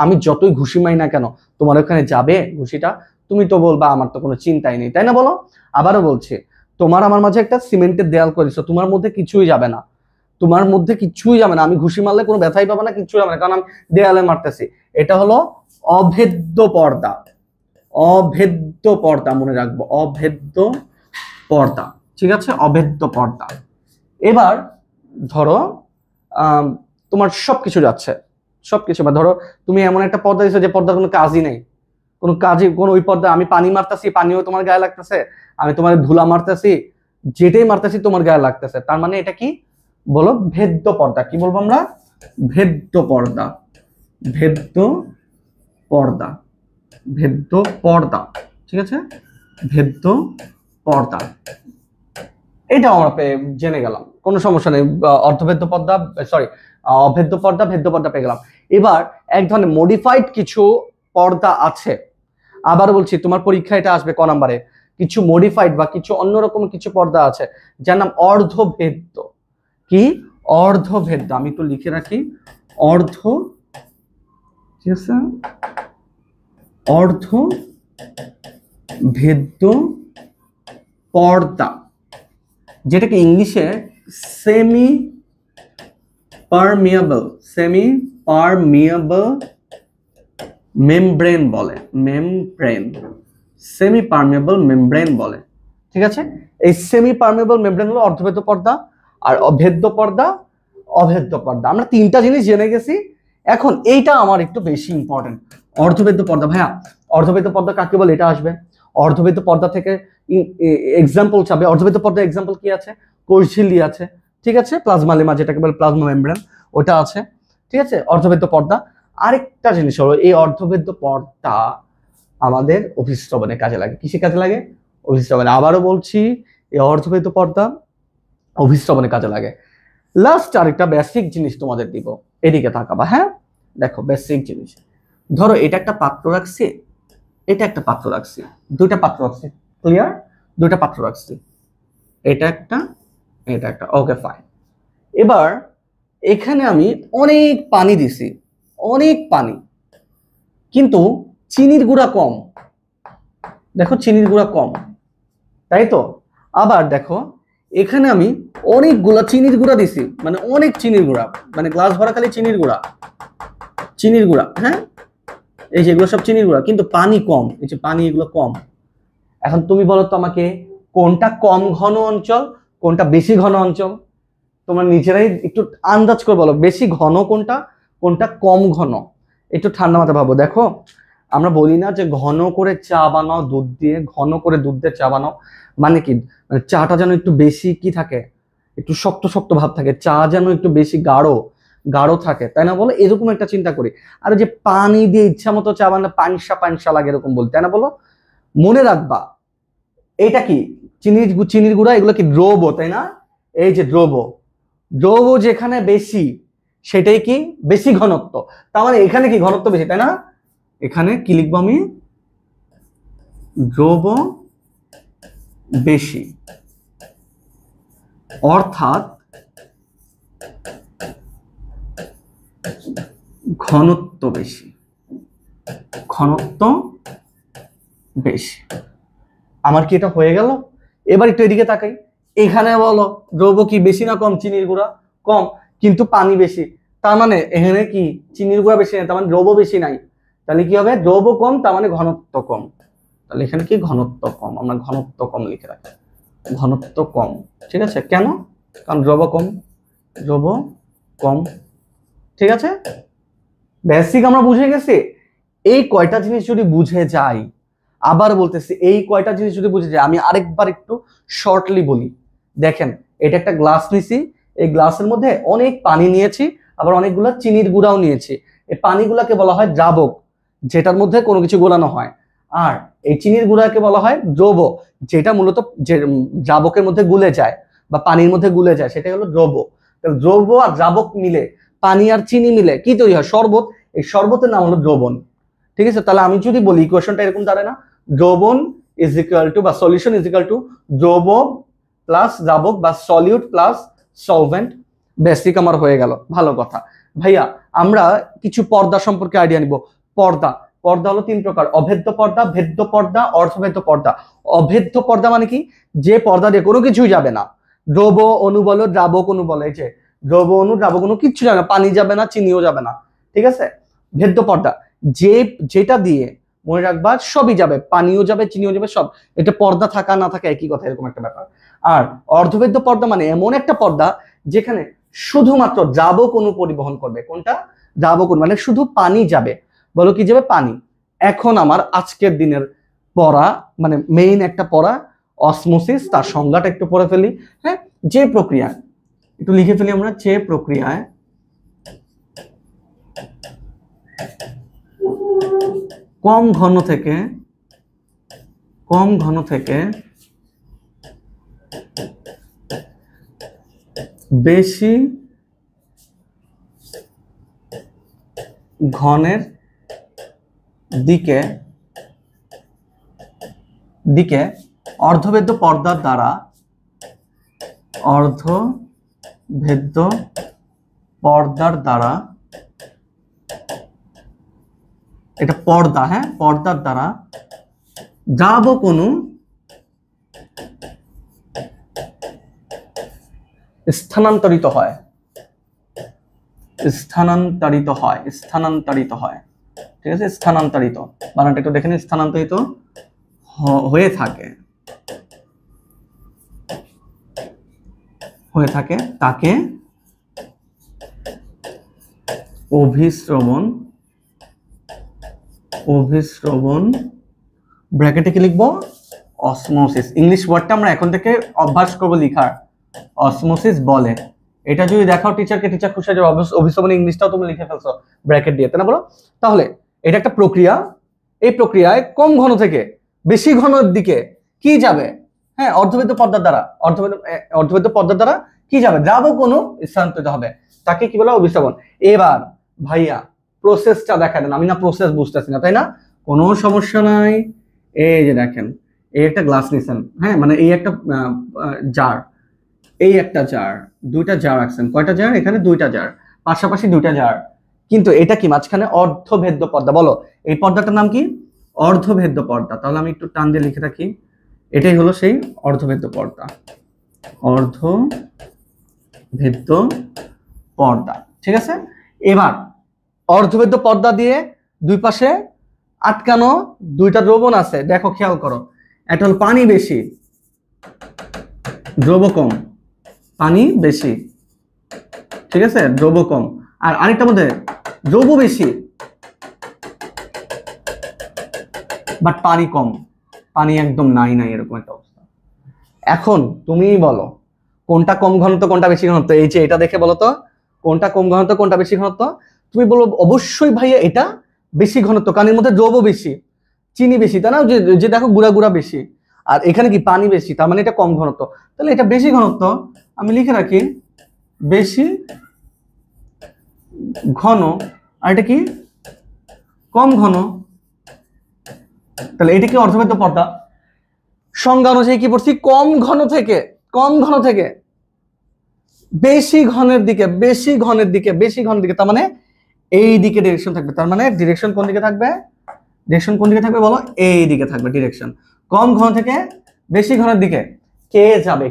আমি যতই ঘুষি মাই না কেন, তোমার ওখানে যাবে ঘুষিটা? তুমি তো বলবা আমার তো কোনো চিন্তাই নেই, তাই না? বলো। আবারও বলছি, তোমার আমার মাঝে একটা সিমেন্টের দেয়াল করে দিছো, তোমার মধ্যে কিছুই যাবে না, তোমার মধ্যে কিছুই যাবে না। আমি ঘুষি মারলে কোনো ব্যথাই পাবে না, কিচ্ছু যাবে না, কারণ আমি দেয়ালে মারতেছি। এটা হলো অভেদ্য পর্দা। অভেদ্য পর্দা, মনে রাখবো, অভেদ্য পর্দা। ঠিক আছে, অভেদ্য পর্দা। এবার ধরো তোমার সবকিছু যাচ্ছে, সবকিছু। বা ধরো তুমি এমন একটা পর্দা দিছো যে পর্দার কোনো কাজই নেই, কোনো কাজে কোনো ওই পর্দা, আমি পানি মারতেছি, পানিও তোমার গায়ে লাগতেছে, আমি তোমার ধুলা মারতেছি, যেটাই মারতেছি তোমার গায়ে লাগতেছে, তার মানে এটা কি বলো? ভেদ্য পর্দা। কি বলবো আমরা? ভেদ্য পর্দা। ভেদ্য পর্দা। ভেদ্য পর্দা, ঠিক আছে? ভেদ্য পর্দা, এটাও আমরা জেনে গেলাম, কোনো সমস্যা নেই। অর্ধভেদ্য পর্দা, সরি অভেদ্য পর্দা, ভেদ্য পর্দা পেয়ে গেলাম। এবার এক ধরনের মডিফাইড কিছু পর্দা আছে, আবার বলছি তোমার পরীক্ষা এটা আসবে ক নাম্বারে, কিছু মডিফাইড বা কিছু অন্যরকম কিছু পর্দা আছে যার নাম অর্ধভেদ্য। কি? অর্ধভেদ্য। আমি একটু লিখে রাখি, অর্ধ, ঠিক আছে, অর্ধভেদ্য পর্দা, যেটাকে ইংলিশে semi permeable, semi permeable membrane বলে, মেমব্রেন, সেমি পারমিয়েবল মেমব্রেন বলে, ঠিক আছে? এই সেমি পারমিয়েবল মেমব্রেন হলো অর্ধভেদ্য পর্দা। আর অভেদ্য পর্দা, অভেদ্য পর্দা, আমরা তিনটা জিনিস জেনে গেছি। এখন এইটা আমার একটু বেশি ইম্পর্টেন্ট, অর্ধভেদ্য পর্দা। ভাইয়া অর্ধভেদ্য পর্দা কাকে বলে এটা আসবে। অর্ধভেদ্য পর্দা থেকে এক্সাম্পল চাবে। অর্ধভেদ্য পর্দা এক্সাম্পল কি আছে? কোষ ঝিল্লি আছে, ঠিক আছে, প্লাজমা লেমা যেটাকে বলে প্লাজমা মেমব্রেন, ওটা আছে, ঠিক আছে, অর্ধভেদ্য পর্দা। আরেকটা জিনিস হলো এই অর্ধভেদ্য পর্দা আমাদের অভিস্রবণে কাজে লাগে। কিসে কাজে লাগে? অভিস্রবণে। আবারও বলছি, এই অর্ধভেদ্য পর্দা অভিস্রবণে কাজে লাগে। লাস্ট আরেকটা বেসিক জিনিস তোমাদের দিব, এদিকে তাকাবা। হ্যাঁ দেখো বেসিক জিনিস, ধরো এটা একটা পাত্র রাখছি, এটা একটা পাত্র রাখছি, দুইটা পাত্র রাখছি, ক্লিয়ার? দুইটা পাত্র রাখছি, এটা একটা, এটা একটা, ওকে ফাইন। এবার এখানে আমি অনেক পানি দিছি, অনেক পানি, কিন্তু চিনির গুঁড়া কম। দেখো চিনির গুঁড়া কম, তাই তো? আবার দেখো এখানে আমি অনেকগুলা চিনির গুঁড়া দিছি, মানে অনেক চিনির গুঁড়া, মানে গ্লাস ভরা খালি চিনির গুঁড়া, চিনির গুঁড়া। হ্যাঁ এই যে এগুলো সব চিনির গুঁড়া, কিন্তু পানি কম, এই যে পানি এগুলো কম। এখন তুমি বলো তো আমাকে, কোনটা কম ঘন অঞ্চল, কোনটা বেশি ঘন অঞ্চল? তোমরা নিজেরাই একটু আন্দাজ করে বলো, বেশি ঘন কোনটা, কোনটা কম ঘন? একটু ঠান্ডা মাথায় ভাবো। দেখো আমরা বলি না যে ঘন করে চা বানাও দুধ দিয়ে, ঘন করে দুধ দিয়ে চা বানাও, মানে কি? মানে চাটা যেন একটু বেশি কি থাকে, একটু শক্ত শক্ত ভাব থাকে, চা যেন একটু বেশি গাঢ় গাঢ় থাকে, তাই না বলো? এরকম একটা চিন্তা করি। আর যে পানি দিয়ে ইচ্ছা মতো চা বানালে পানসা পানসা লাগে, এরকম বলি, তাই না বলো? মনে রাখবা এইটা কি চিনির গুঁড়া, এগুলো কি দ্রব, তাই না? এই যে দ্রব, দ্রব যেখানে বেশি সেটাই কি বেশি ঘনত্ব। তার মানে এখানে কি ঘনত্ব বেশি, তাই না? এখানে কি লিখবো আমি? দ্রব বেশি, অর্থাৎ ঘনত্ব বেশি, ঘনত্ব বেশি। আমার কি এটা হয়ে গেল? এবার একটু এদিকে তাকাই, এখানে বলো দ্রব কি বেশি না কম? চিনির গুঁড়া কম, কিন্তু পানি বেশি, তার মানে এখানে কি চিনির গুঁড়া বেশি নাই, তার মানে দ্রব বেশি নাই, তাহলে কি হবে? দ্রব কম, তার মানে ঘনত্ব কম। তাহলে এখানে কি ঘনত্ব কম, আমরা ঘনত্ব কম লিখে রাখি, ঘনত্ব কম, ঠিক আছে? কেন? কারণ দ্রব কম, দ্রব কম, ঠিক আছে? বেসিক আমরা বুঝে গেছি। এই কয়টা জিনিস যদি বুঝে যাই, আবার বলতেছি, এই কয়টা জিনিস যদি বুঝে যাই, আমি আরেকবার একটু শর্টলি বলি। দেখেন এটা একটা গ্লাস নিছি, এই গ্লাসের মধ্যে অনেক পানি নিয়েছি, আবার অনেকগুলো চিনির গুঁড়াও নিয়েছি। এই পানিগুলাকে বলা হয় দ্রাবক, যেটার মধ্যে কোনো কিছু গোলানো হয়। আর এই চিনির গুঁড়াকে বলা হয় দ্রব, যেটা মূলত যে দ্রাবকের মধ্যে গুলে যায় বা পানির মধ্যে গুলে যায়, সেটাই হলো দ্রব। দ্রব আর দ্রাবক মিলে, পানি আর চিনি মিলে কি তৈরি হয়? শরবত। এই শরবতের নাম হলো দ্রবণ, ঠিক আছে? তাহলে আমি যদি বলি ইকুয়েশনটা এরকম দাঁড়ায় না, দ্রবণ ইজ ইকুয়াল টু বা সলিউশন ইজ ইকুয়াল টু দ্রব প্লাস দ্রাবক বা সলিউট প্লাস সলভেন্ট। বেসিক আমার হয়ে গেল, ভালো কথা। ভাইয়া আমরা কিছু পর্দা সম্পর্কে আইডিয়া নিব। পর্দা, পর্দা হলো তিন প্রকার, অভেদ্য পর্দা, ভেদ্য পর্দা, অর্ধভেদ্য পর্দা। অভেদ্য পর্দা মানে কি? যে পর্দা দিয়ে কোনো কিছুই যাবে না, দ্রব অণু বলো, দ্রাবক অণু বলে, এই যে দ্রব অণু দ্রাবক অণু কিচ্ছু যাবে না, পানি যাবে না, চিনিও যাবে না, ঠিক আছে? ভেদ্য পর্দা যেটা দিয়ে, মনে রাখবা, সবই যাবে, পানিও যাবে, চিনিও যাবে, সব। এটা পর্দা থাকা না থাকা একই কথা, এরকম একটা ব্যাপার। আর অর্ধভেদ্য পর্দা মানে এমন একটা পর্দা যেখানে শুধুমাত্র দ্রাবক অণু পরিবহন করবে। কোনটা? যাবো কোন মানে শুধু পানি যাবে। বলো কি যাবে? পানি। এখন আমার আজকের দিনের পড়া মানে মেইন একটা পড়া অসমোসিস, তার সংজ্ঞাটা একটু পড়ে ফেলি। হ্যাঁ, যে প্রক্রিয়া একটু লিখে ফেলি আমরা, যে প্রক্রিয়ায় কম ঘন থেকে বেশি ঘনের দিকে অর্ধভেদ্য পর্দার দ্বারা এটা পর্দা, হ্যাঁ, পর্দার দ্বারা দ্রাব কোন স্থানান্তরিত হয়। ঠিক আছে, স্থানান্তরিত বানানটা একটু দেখেন, স্থানান্তরিত হয়ে থাকে তাকে অভিস্রবণ ব্র্যাকেটে কি লিখবো? অসমোসিস। ইংলিশ ওয়ার্ডটা আমরা এখন থেকে অভ্যাস করবো লিখার, অসমোসিস বলে। এটা যদি দেখাও টিচারকে, টিচার খুশি হয়ে যাবে। অভিস্রবণ ইংলিশটাও তুমি লিখে ফেলছো ব্র্যাকেট দিয়ে, তাই না? বলো তাহলে এটা একটা প্রক্রিয়া, এই প্রক্রিয়ায় কম ঘন থেকে বেশি ঘনের দিকে কি যাবে? হ্যাঁ, অর্ধভেদ্য পর্দার দ্বারা কি যাবে? দ্রাব কোনো স্থানান্তরিত হবে, তাকে কি বলে? অভিস্রবণ। এবার ভাইয়া প্রসেসটা দেখা দেন, আমি না প্রসেস বুঝতেছি না, তাই না? কোনো সমস্যা নাই। এই যে দেখেন, এই একটা গ্লাস নিছেন, হ্যাঁ, মানে এই একটা জার, এই একটা জার, দুইটা জার রাখছেন। কয়টা জার? এখানে দুইটা জার, পাশাপাশি দুইটা জার, কিন্তু এটা কি মাঝখানে অর্ধভেদ্য পর্দা। বলো এই পর্দাটার নাম কি? অর্ধভেদ্য পর্দা। তাহলে আমি একটু টান দিয়ে লিখে রাখি, এটাই হলো সেই অর্ধভেদ্য পর্দা। অর্ধভেদ্য পর্দা, ঠিক আছে? এবার অর্ধভেদ্য পর্দা দিয়ে দুই পাশে আটকানো দুইটা দ্রবণ আছে, দেখো খেয়াল করো। একটা হলো পানি বেশি, দ্রব কম। পানি বেশি, ঠিক আছে, দ্রব কম। আর আরেকটার মধ্যে দ্রব বেশি বাট পানি কম, পানি একদম নাই এরকম একটা অবস্থা। এখন তুমি বলো কোনটা কম ঘনত্ব, কোনটা বেশি ঘনত্ব? এই যে এটা দেখে বলো তো, কোনটা কম ঘনত্ব, কোনটা বেশি ঘনত্ব? তুমি বলো অবশ্যই ভাইয়া এটা বেশি ঘনত্ব, কারণ এর মধ্যে দ্রব বেশি, চিনি বেশি, তাই না? যে দেখো গুড়া গুড়া বেশি, আর এখানে কি পানি বেশি, তার মানে এটা কম ঘনত্ব। তাহলে এটা বেশি ঘনত্ব, আমি লিখে রাখি বেশি ঘন, আর এটা কি? কম ঘন। তাহলে এটা কি? অর্ধভেদ্য পর্দা। সংজ্ঞা অনুযায়ী কি পড়ছি? কম ঘন থেকে বেশি ঘনের দিকে, তার মানে এই দিকে ডিরেকশন থাকবে। তার মানে ডিরেকশন কোন দিকে থাকবে? বলো, এই দিকে থাকবে ডিরেকশন। কম ঘন থেকে বেশি ঘনের দিকে কে যাবে?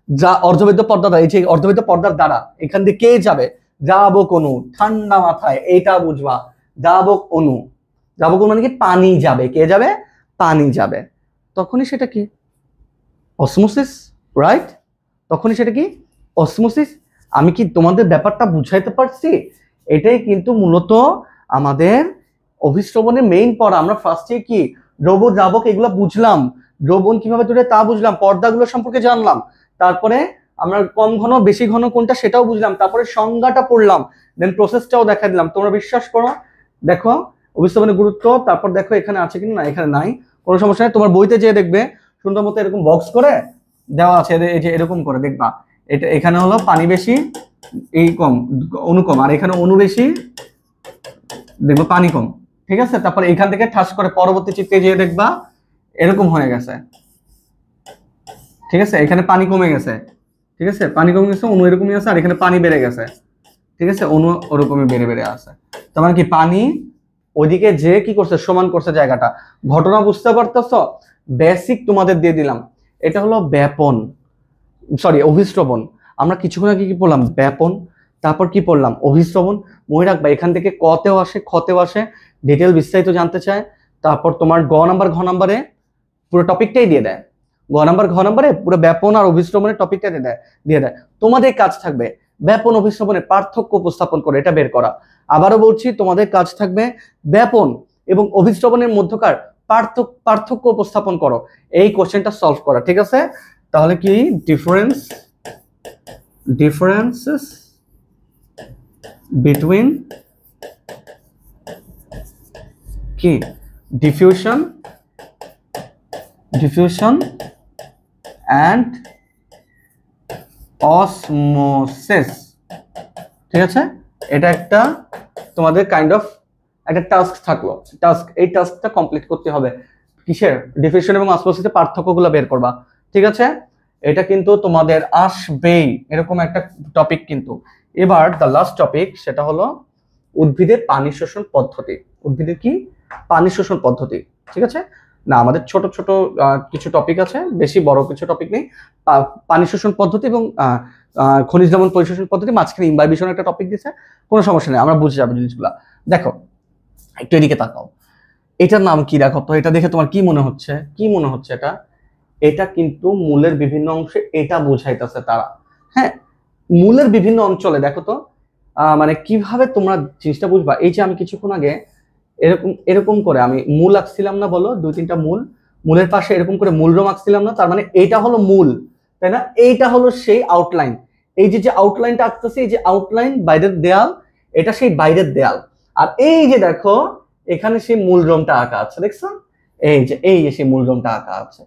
যা অর্ধভেদ্য পর্দা, এই যে অর্ধভেদ্য পর্দার দ্বারা এখান দিয়ে কে যাবে? দ্রাবক অণু। ঠান্ডা মাথায় এইটা বুঝবা, দ্রাবক অণু মানে কি? পানি যাবে। কে যাবে? পানি যাবে। তখনই সেটা কি? Osmosis, right? তখনই সেটা কি? অসমোসিস। আমি কি তোমাদের ব্যাপারটা বুঝাইতে পারছি? এটাই কিন্তু মূলত আমাদের অভিস্রবণের মেইন পড়া। আমরা ফার্স্টে কি দ্রব দ্রাবক এগুলো বুঝলাম, দ্রবণ কিভাবে তৈরি তা বুঝলাম, পর্দাগুলো সম্পর্কে জানলাম, তারপরে আমরা কম ঘন বেশি ঘন কোনটা সেটাও বুঝলাম, তারপরে সংজ্ঞাটা পড়লাম, দেন প্রসেসটাও দেখা দিলাম। তোমরা বিশ্বাস করো, দেখো অভিস্রবণের গুরুত্ব, তারপর দেখো এখানে আছে কিনা, না এখানে নাই, কোনো সমস্যা নেই। তোমার বইতে যেয়ে দেখবে সুন্দর মতো এরকম বক্স করে দেওয়া আছে, এই যে এরকম করে দেখবা, এটা এখানে হলো পানি বেশি, এই কম, অণু কম, আর এখানে অণু বেশি, দেখবো পানি কম, ঠিক আছে? তারপর এখান থেকে ঠাস করে পরবর্তী চিত্রে যেয়ে দেখবা এরকম হয়ে গেছে, ঠিক আছে? এখানে পানি কমে গেছে, ঠিক আছে, পানি কমে গেছে, অণু এরকমই আছে, আর এখানে পানি বেড়ে গেছে, ঠিক আছে, অণু ওরকমই বেড়ে আছে। তার মানে কি পানি ওইদিকে যে কি করছে? সমান করছে জায়গাটা। ঘটনা বুঝতে পারতেছ? বেসিক তোমাদের দিয়ে দিলাম। এটা হলো ব্যাপন, অভিস্রবণ। আমরা কিছুক্ষণ আগে কি পড়লাম? ব্যাপন। তারপর কি পড়লাম? অভিস্রবণ। মনে রাখবা এখান থেকে কতেও আসে, খতেও আসে, ডিটেল বিস্তারিত জানতে চায়। তারপর তোমার ঘ নাম্বারে পুরো টপিকটাই দিয়ে দেয়। ঘ নাম্বারে পুরো ব্যাপন আর অভিস্রবণের টপিকটা দিয়ে দেয়। তোমাদের কাজ থাকবে ব্যাপন অভিস্রবণের পার্থক্য উপস্থাপন করে এটা বের করা। আবারও বলছি, তোমাদের কাজ থাকবে ব্যাপন এবং অভিস্রবণের মধ্যকার পার্থক্য উপস্থাপন করো, এই কোশ্চেনটা সলভ করা। ঠিক আছে, তাহলে কি differences between কি diffusion and osmosis। ঠিক আছে, এটা একটা তোমাদের কাইন্ড অফ একটা টাস্ক থাকলো, এই টাস্কটা কমপ্লিট করতে হবে। কিসের? ডিফিউশন এবং অসমোসিসের পার্থক্যগুলো বের করবা। ঠিক আছে, এটা কিন্তু তোমাদের আসবেই, এরকম একটা টপিক। কিন্তু এবার দ্য লাস্ট টপিক, সেটা হলো উদ্ভিদের পানি শোষণ পদ্ধতি। উদ্ভিদের কি পানি শোষণ পদ্ধতি। ঠিক আছে, না আমাদের ছোট ছোট কিছু টপিক আছে, বেশি বড় কিছু টপিক নেই। পানি শোষণ পদ্ধতি এবং খনিজ লবণ পরিশোষণ পদ্ধতি, মাঝখানে ইমবাইবিশন একটা টপিক দিয়েছে, কোনো সমস্যা নেই, আমরা বুঝে যাবো জিনিসগুলা। দেখো একটু এদিকে তাকাও, এটার নাম কি দেখো তো, এটা দেখে তোমার কি মনে হচ্ছে? এটা কিন্তু মূলের বিভিন্ন অংশে এটা বোঝাইতেছে তারা। হ্যাঁ, মূলের বিভিন্ন অঞ্চলে দেখো তো, মানে কিভাবে তোমরা জিনিসটা বুঝবা। এই যে আমি কিছুক্ষণ আগে এরকম করে আমি মূল আঁকছিলাম না, বলো 2-3টা মূলের পাশে এরকম করে মূলরম আঁকছিলাম না, তার মানে এইটা হলো মূল, তাই না? এইটা হলো সেই আউটলাইন। এই যে আউটলাইনটা আঁকতেছে, এই যে আউটলাইন, বাইরের দেয়াল, এটা সেই বাইরের দেয়াল। আর এই যে দেখো এখানে সেই মূলরমটা আঁকা আছে, দেখছো? এই যে সেই মূলরমটা আঁকা আছে।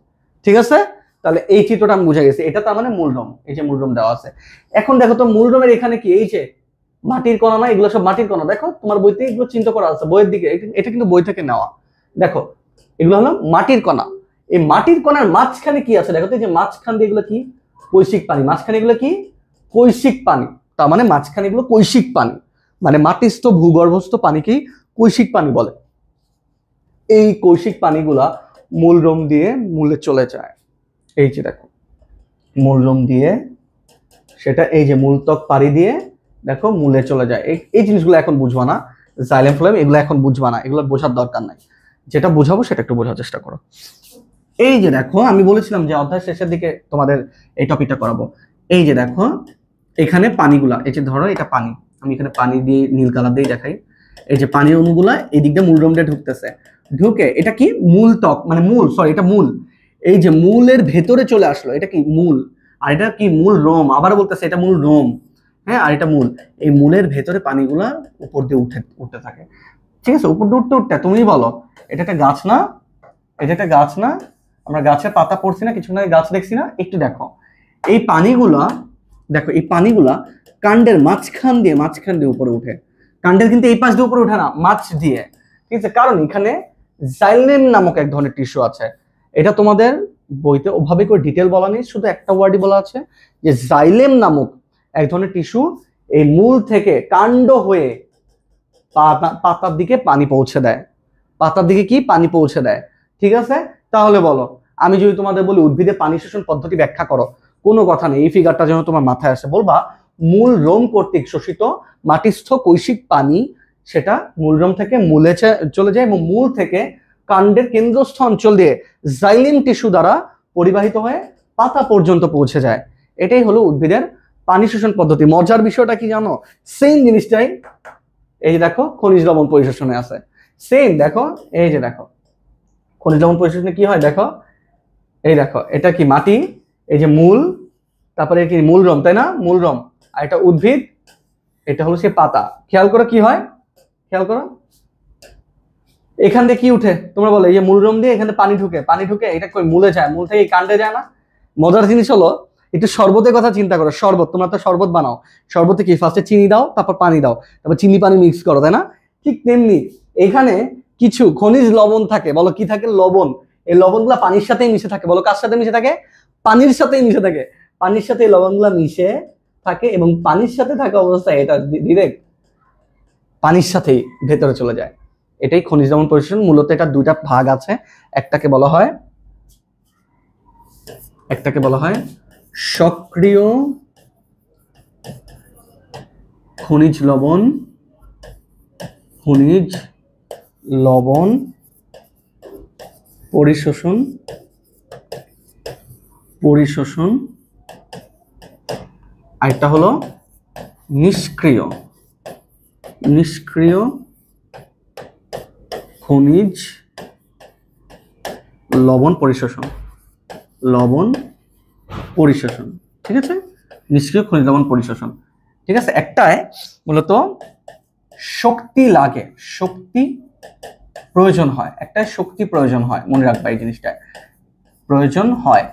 ঠিক আছে, তাহলে এই চিত্রটা আমি বুঝে গেছি, এটা তার মানে মূলরম। এই যে মূলরম দেওয়া আছে। এখন দেখো তো মূলরমের এখানে কি, এই যে মাটির কণা না, এগুলো সব মাটির কণা। দেখো তোমার বইতে এগুলো চিন্তা করা আছে, বইয়ের দিকে, এটা কিন্তু বই থেকে নেওয়া। দেখো এগুলো হলো মাটির কণা। এই মাটির কণার মাঝখানে কি আছে দেখো তো, এই যে মাঝখান দিয়ে এগুলো কি কৈশিক পানি, মাঝখানে এগুলো কি কৈশিক পানি। তার মানে মাঝখানে এগুলো কৈশিক পানি, মানে মাটিস্থ ভূগর্ভস্থ পানিকেই কৈশিক পানি বলে। এই কৈশিক পানিগুলা মূলরম দিয়ে মূলে চলে যায়। এই যে দেখো মূলরম দিয়ে, সেটা এই যে মূলত্বক পাড়ি দিয়ে দেখো মূলে চলে যায়। এই জিনিসগুলো এখন বুঝবা না, জাইলেম ফ্লোয়েম এগুলো এখন বুঝবা না, এগুলো বোঝার দরকার নাই। যেটা বুঝাবো সেটা একটু বোঝার চেষ্টা করো। এই যে দেখো আমি বলেছিলাম যে অধ্যায় শেষের দিকে তোমাদের এই টপিকটা করাবো। এই যে দেখো এখানে পানিগুলা, এই যে ধরো এটা পানি, আমি এখানে পানি দিয়ে নীল কালার দিয়ে দেখাই। এই যে পানির অণুগুলা এই দিক দিয়ে মূলরম দিয়ে ঢুকতেছে, ঢুকে এটা কি মূল ত্বক, মানে মূল, সরি এটা মূল। এই যে মূলের ভেতরে চলে আসলো, এটা কি মূল, আর এটা কি মূল রোম, আবার বলতেছে এটা মূল রোম। হ্যাঁ, আর এটা মূল। এই মূলের ভেতরে পানিগুলা উপর দিয়ে উঠতে থাকে। ঠিক আছে, উপর দিয়ে উঠতে তুমি বলো এটা একটা গাছ না? এটা একটা গাছ না? আমরা গাছের পাতা পড়ছি না, কিছুক্ষণ আগে গাছ দেখছি না? একটু দেখো এই পানিগুলা, দেখো এই পানিগুলা কাণ্ডের মাঝখান দিয়ে উপরে উঠে। কাণ্ডের কিন্তু এই পাশ দিয়ে উপরে উঠে না, মাছ দিয়ে। ঠিক আছে, কারণ এখানে জাইলেম নামক এক ধরনের টিস্যু আছে। এটা তোমাদের বইতে ওভাবে করে ডিটেল বলা নেই, শুধু একটা ওয়ার্ডই বলা আছে যে জাইলেম নামক এক ধরনের টিস্যু এই মূল থেকে কাণ্ড হয়ে পাতার দিকে পানি পৌঁছে দেয়। পাতার দিকে কি পানি পৌঁছে দেয়। ঠিক আছে, তাহলে বলো আমি যদি তোমাদের বলি উদ্ভিদে পানি শোষণ পদ্ধতি ব্যাখ্যা করো, কোনো কথা নেই, এই ফিগারটা যেন তোমার মাথায় আসে, বলবা মূল রোম কর্তৃক শোষিত মাটিস্থ কৈশিক পানি সেটা মূলরোম থেকে মূলে চলে যায় এবং মূল থেকে কাণ্ডের কেন্দ্রস্থ অঞ্চল দিয়ে জাইলেম টিস্যু দ্বারা পরিবাহিত হয়ে পাতা পর্যন্ত পৌঁছে যায়। এটাই হলো উদ্ভিদের পানি শোষণ পদ্ধতি। মজার বিষয়টা কি জানো? সেম জিনিসটাই এই দেখো খনিজ লবণ পরিশোষণে আছে। সেম দেখো, এই যে দেখো খনিজ লবণ পরিশোষণে কি হয় দেখো, এই দেখো এটা কি মাটি, এই যে মূল, তারপরে কি মূলরম, তাই না? মূলরম, আর এটা উদ্ভিদ, এটা হলো সে পাতা। খেয়াল করো কি হয়, খেয়াল করো এখান থেকে কি উঠে, তোমরা বলো এই যে মূলরম দিয়ে এখানে পানি ঢুকে এটা কই মূলে যায়, মূল থেকে কাণ্ডে যায় না? মজার জিনিস হলো একটু শরবতের কথা চিন্তা করো। শরবত, তোমরা তো শরবত বানাও, শরবতে কি ফার্স্টে চিনি দাও, তারপর পানি দাও, তারপর চিনি পানি মিক্স করো, তাই না? ঠিক তেমনি এখানে কিছু খনিজ লবণ থাকে, বলো কি থাকে? লবণ। এই লবণগুলা পানির সাথেই মিশে থাকে, বলো কার সাথে মিশে থাকে? পানির সাথেই মিশে থাকে। পানির সাথে লবণগুলা মিশে থাকে এবং পানির সাথে থাকা অবস্থায় এটা ডিরেক্ট পানির সাথেই ভেতরে চলে যায়। এটাই খনিজ লবণ পরিশোষণ। মূলত এটা দুইটা ভাগ আছে, একটাকে বলা হয় সক্রিয় খনিজ লবণ পরিশোষণ, আরেকটা হলো নিষ্ক্রিয় নিষ্ক্রিয় খনিজ লবণ পরিশোষণ, লবণ পরিশোষণ, ঠিক আছে, নিষ্ক্রিয় খনিজ লবণ পরিশোষণ, ঠিক আছে। একটায় মূলত শক্তি লাগে, শক্তি প্রয়োজন হয়, একটাই শক্তি প্রয়োজন হয়, মনে রাখবা এই জিনিসটা প্রয়োজন হয়,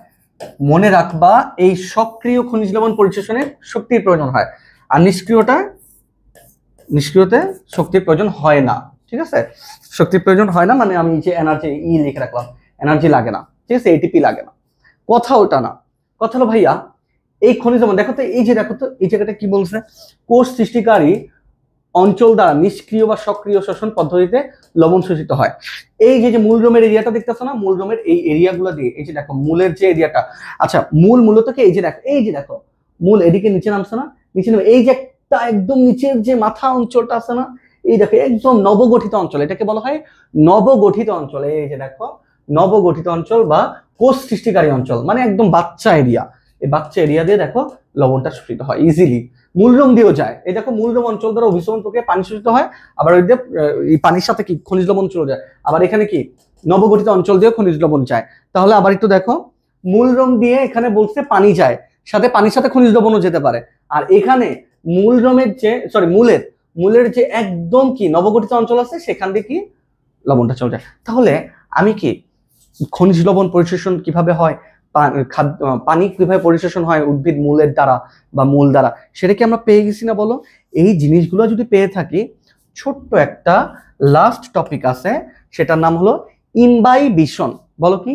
মনে রাখবা এই সক্রিয় খনিজ লবণ পরিশোষণে শক্তির প্রয়োজন হয়, আর নিষ্ক্রিয়তে শক্তির প্রয়োজন হয় না, ঠিক আছে। শক্তির প্রয়োজন হয় না মানে আমি যে এনার্জি লিখে রাখলাম, এনার্জি লাগে না, ঠিক আছে, এটিপি লাগে না, কথা ওটা না। কথা হলো ভাইয়া এই খনিজ লবণ দেখো তো, এই যে দেখো তো এই জায়গাটা কি বলছে, কোষ সৃষ্টিকারী অঞ্চল দ্বারা নিষ্ক্রিয় বা সক্রিয় শোষণ পদ্ধতিতে লবণ শোষিত হয়। এই যে মূলরোমের এরিয়াটা দেখতেছো না, মূলরোমের এই এরিয়াগুলো দিয়ে, এই যে দেখো মূলের যে এরিয়াটা, আচ্ছা মূল মূলত কি এই যে দেখো মূল এদিকে নিচে নামছে না, নিচে নামে এই যে একটা একদম নিচের যে মাথা অঞ্চলটা আছে না, এই দেখো একদম নবগঠিত অঞ্চল, এটাকে বলা হয় নবগঠিত অঞ্চল। এই যে দেখো নবগঠিত অঞ্চল বা কোষ সৃষ্টিকারী অঞ্চল, মানে একদম বাচ্চা এরিয়া, এই বাচ্চা এরিয়া দিয়ে দেখো লবণটা শোষিত হয় ইজিলি, মূলরোম দিয়েও যায়। এই দেখো মূলরোম অঞ্চল দ্বারা অভিশমন প্রক্রিয়ায় পানি শোষিত হয়, আবার ওই দিয়ে এই পানির সাথে কি খনিজ লবণ চলে যায়, আবার এখানে কি নবগঠিত অঞ্চল দিয়ে খনিজ লবণ যায়। তাহলে আবার একটু দেখো মূলরোম দিয়ে এখানে বলছে পানি যায়, সাথে পানির সাথে খনিজ লবণও যেতে পারে, আর এখানে মূলরোমের যে মূলের যে একদম কি নবগঠিত অঞ্চল আছে সেখান দিয়ে কি লবণটা চলে যায়। তাহলে আমি কি খনিজ লবণ পরিশোষণ কিভাবে হয়, পানি কিভাবে পরিশোষণ হয় উদ্ভিদ মূলের দ্বারা বা মূল দ্বারা, সেটা কি আমরা পেয়ে গেছি না বলো? এই জিনিসগুলো যদি পেয়ে থাকি, ছোট্ট একটা লাস্ট টপিক আছে, সেটার নাম হলো ইমবাইবিশন। বলো কি?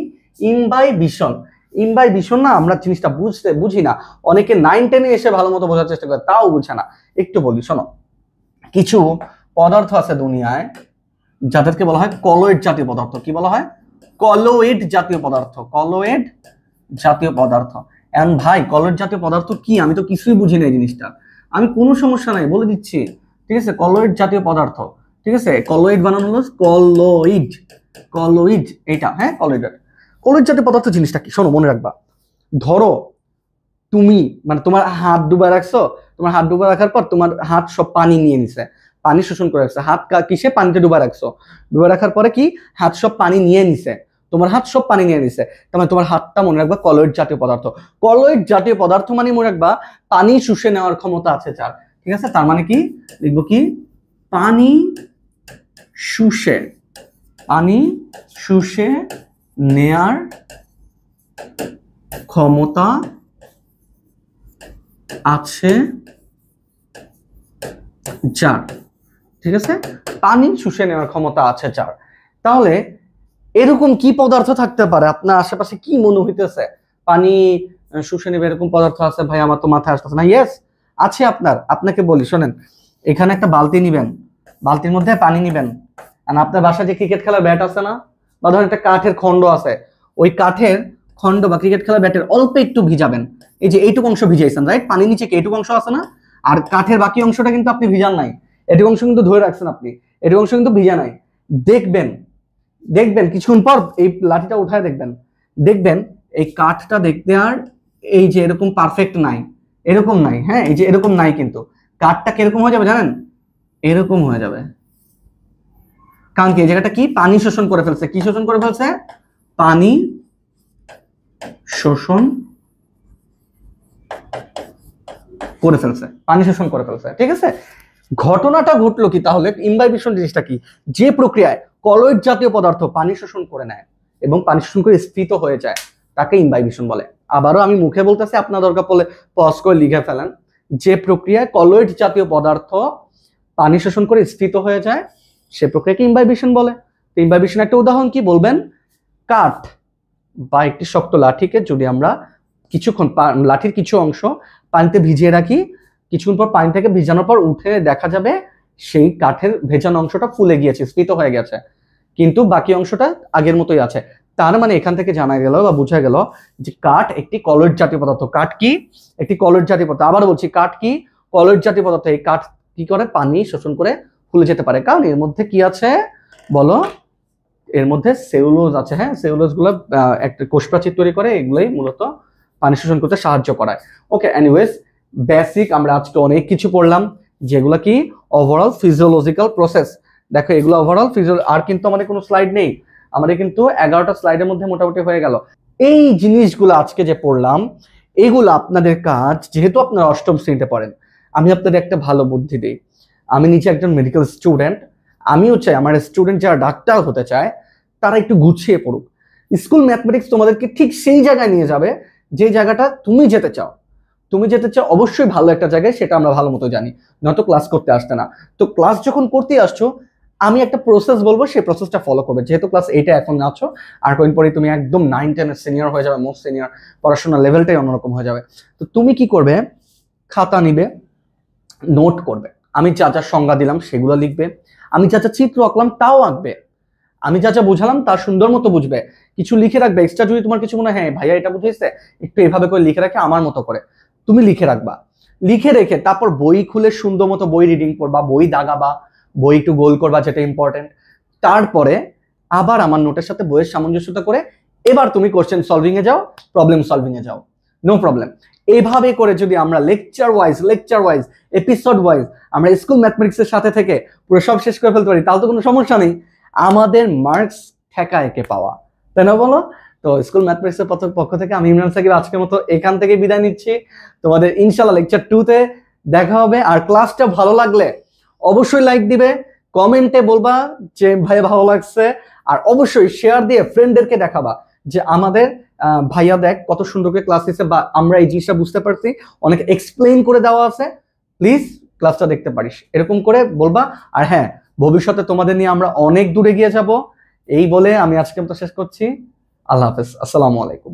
ইমবাইবিশন। ইমবাইবিশন না আমরা জিনিসটা বুঝি না, অনেকে 9-10-এ এসে ভালো মতো বোঝার চেষ্টা করে, তাও বুঝে না। একটু বলি শোনো, কিছু পদার্থ আছে দুনিয়ায় যাদেরকে বলা হয় কলয়েড জাতীয় পদার্থ। কি বলা হয়? কলয়েড জাতীয় পদার্থ, কলয়েড জাতীয় পদার্থ। এখন ভাই কলয়েড জাতীয় পদার্থ কি, আমি তো কিছুই বুঝি না এই জিনিসটা, আমি কোনো সমস্যা নাই বলে দিচ্ছি, ঠিক আছে। কলয়েড জাতীয় পদার্থ, ঠিক আছে, কলয়েড বানানো হলো কলয়েড, কলয়েড এইটা, হ্যাঁ কলয়েড। কলয়েড জাতীয় পদার্থ জিনিসটা কি শোনো, মনে রাখবা। ধরো তুমি মানে তোমার হাত ডুবা রাখছো, তোমার হাত ডুবা রাখার পর তোমার হাত সব পানি নিয়ে নিছে, পানি শোষণ করে রাখছে, হাত কিসে? পানিতে ডুবা রাখছো, ডুবা রাখার পরে কি হাত সব পানি নিয়ে নিছে, তোমার হাত সব পানি নিয়ে নিছে, তার মানে তোমার হাতটা মনে রাখবা কলয়েড জাতীয় পদার্থ। কলয়েড জাতীয় পদার্থ মানে মনে রাখবা পানি শুষে নেওয়ার ক্ষমতা আছে যার, ঠিক আছে। তার মানে কি লিখবো, কি পানি শুষে, পানি শুষে নেয়ার ক্ষমতা আছে যার, ঠিক আছে, পানি শুষে নেওয়ার ক্ষমতা আছে যার। তাহলে এরকম কি পদার্থ থাকতে পারে আপনার আশেপাশে, কি মনে হইতেছে পানি শুষে নেবে এরকম পদার্থ আছে? ভাই আমার তো মাথায় আসতেছে না। ইয়েস আছে আপনাকে বলি শোনেন, এখানে একটা বালতি নিবেন, বালতির মধ্যে পানি নিবেন, আর আপনার বাসায় যে ক্রিকেট খেলার ব্যাট আছে না, বা ধরেন একটা কাঠের খন্ড আছে, ওই কাঠের খন্ড বা ক্রিকেট খেলার ব্যাটের অল্প একটু ভিজাবেন, এই যে এইটুকু অংশ ভিজাইছেন, রাইট? পানির নিচে কি এইটুকু অংশ আছে না, আর কাঠের বাকি অংশটা কিন্তু আপনি ভিজান নাই, এটুকু অংশ কিন্তু ধরে রাখছেন আপনি, এটুকু অংশ কিন্তু ভিজা নাই। দেখবেন দেখবেন কিছুক্ষণ পর এই লাঠিটা উঠায় দেখবেন, দেখবেন এই কাঠটা দেখতে আর এই যে এরকম পারফেক্ট নাই, এরকম নাই, হ্যাঁ এই যে এরকম নাই, কিন্তু কাঠটা কিরকম হয়ে যাবে জানেন? এরকম হয়ে যাবে, কারণ কি এই জায়গাটা কি পানি শোষণ করে ফেলছে। কি শোষণ করে ফেলছে? পানি শোষণ করে ফেলছে, পানি শোষণ করে ফেলছে, ঠিক আছে। ঘটনাটা ঘটলো কি তাহলে? ইমবাইবিশন জিনিসটা কি? যে প্রক্রিয়ায় কলয়েড জাতীয় পদার্থ পানি শোষণ করে নেয় এবং পানি শোষণ করে স্ফীত হয়ে যায়, তাকে ইমবাইবিশন বলে। আবারও আমি মুখে বলতেছি, আপনার দরকার পড়লে পজ করে লিখে ফেলেন। যে প্রক্রিয়ায় কলয়েড জাতীয় পদার্থ পানি শোষণ করে স্ফীত হয়ে যায়, সে প্রক্রিয়াকে ইমবাইবিশন বলে। তো ইমবাইবিশন একটা উদাহরণ কি বলবেন? কাঠ বা একটি শক্ত লাঠিকে যদি আমরা কিছুক্ষণ, লাঠির কিছু অংশ পানিতে ভিজিয়ে রাখি, কিছুক্ষণ পর পানি থেকে ভিজানোর পর উঠে দেখা যাবে সেই কাঠের ভেজানো অংশটা ফুলে গিয়েছে, স্ফীত হয়ে গেছে, কিন্তু বাকি অংশটা আগের মতোই আছে। তার মানে এখান থেকে জানা গেল বা বোঝা গেল যে কাঠ একটি কলয়েড জাতীয় পদার্থ। কাঠ কি? একটি কলয়েড জাতীয় পদার্থ। আবার বলছি, কাঠ কি? কলয়েড জাতীয় পদার্থ। এই কাঠ কি করে? পানি শোষণ করে ফুলে যেতে পারে, কারণ এর মধ্যে কি আছে বলো? এর মধ্যে সেলুলোজ আছে। হ্যাঁ, সেলুলোজ গুলো একটা কোষ প্রাচীর তৈরি করে, এগুলোই মূলত পানি শোষণ করতে সাহায্য করায়। ওকে, এনিওয়েজ বেসিক আমরা আজকে অনেক কিছু পড়লাম, যেগুলো কি ওভারঅল ফিজিওলজিক্যাল প্রসেস। দেখো এগুলো ওভারঅল ফিজিও, আর কিন্তু আমাদের কোনো স্লাইড নেই, আমাদের কিন্তু 11টা স্লাইডের মধ্যে মোটামুটি হয়ে গেল। এই জিনিসগুলো আজকে যে পড়লাম, এগুলো আপনাদের কাজ, যেহেতু আপনারা অষ্টম শ্রেণীতে পড়েন, আমি আপনাদের একটা ভালো বুদ্ধি দিই। আমি নিজে একজন মেডিকেল স্টুডেন্ট, আমিও চাই আমার স্টুডেন্ট যারা ডাক্তার হতে চায় তারা একটু গুছিয়ে পড়ুক। স্কুল ম্যাথমেটিক্স তোমাদেরকে ঠিক সেই জায়গায় নিয়ে যাবে যে জায়গাটা তুমি যেতে চাও। তুমি যেতে চাও অবশ্যই ভালো একটা জায়গায়, সেটা আমরা ভালো মতো জানি, নয়তো ক্লাস করতে আসতে না। তো ক্লাস যখন করতে আসছো, আমি একটা প্রসেস বলবো, সেই প্রসেসটা ফলো করবে। যেহেতু ক্লাস 8-এ এখন আছো, আর কয়েকদিন পরে তুমি একদম 9-10-এর সিনিয়র হয়ে যাবে, মোস্ট সিনিয়র, পড়াশোনার লেভেলটাই অন্যরকম হয়ে যাবে। তো তুমি কি করবে, খাতা নিবে, নোট করবে। আমি যা যা সংজ্ঞা দিলাম সেগুলো লিখবে, আমি যা যা চিত্র আঁকলাম তাও আঁকবে, আমি যা যা বুঝালাম তা সুন্দর মতো বুঝবে। কিছু লিখে রাখবে এক্সট্রা, যদি তোমার কিছু মনে হয় হ্যাঁ ভাইয়া এটা বুঝেছে, একটু এভাবে করে লিখে রাখে আমার মতো করে তুমি লিখে রাখবা। লিখে রেখে তারপর বই খুলে সুন্দর মতো বই রিডিং করবা, বই দাগাবা, বই একটু গোল করবা যেটা ইম্পর্টেন্ট। তারপরে আবার আমার নোটের সাথে বইয়ের সামঞ্জস্যতা করে এবার তুমি কোশ্চেন সলভিং এ যাও, প্রবলেম সলভিং এ যাও, নো প্রবলেম। এইভাবে করে যদি আমরা লেকচার ওয়াইজ এপিসোড ওয়াইজ আমরা স্কুল ম্যাথমেটিক্স এর সাথে থেকে পুরো সব শেষ করে ফেলতে পারি, তাহলে তো কোনো সমস্যা নেই। আমাদের মার্কস ঠেকা একে পাওয়া, তাই না বলো? তো স্কুল ম্যাথমেটিক্স এর পক্ষ থেকে আমি ইমরান সাকিব আজকের মতো এখান থেকে বিদায় নিচ্ছি। তোমাদের ইনশাআল্লাহ লেকচার 2-তে দেখা হবে। আর ক্লাসটা ভালো লাগলে অবশ্যই লাইক দিবে, কমেন্টে বলবা যে ভাই ভালো লাগছে, আর অবশ্যই শেয়ার দিয়ে ফ্রেন্ডদেরকে দেখাবা যে আমাদের ভাইয়া দেখ কত সুন্দর করে ক্লাস দিচ্ছে, বা আমরা এই জিনিসটা বুঝতে পারছি, অনেক এক্সপ্লেইন করে দেওয়া আছে, প্লিজ ক্লাসটা দেখতে পারিস, এরকম করে বলবা। আর হ্যাঁ, ভবিষ্যতে তোমাদের নিয়ে আমরা অনেক দূরে গিয়ে যাব। এই বলে আমি আজকে মতো শেষ করছি। আল্লাহ হাফেজ, আসসালামু আলাইকুম।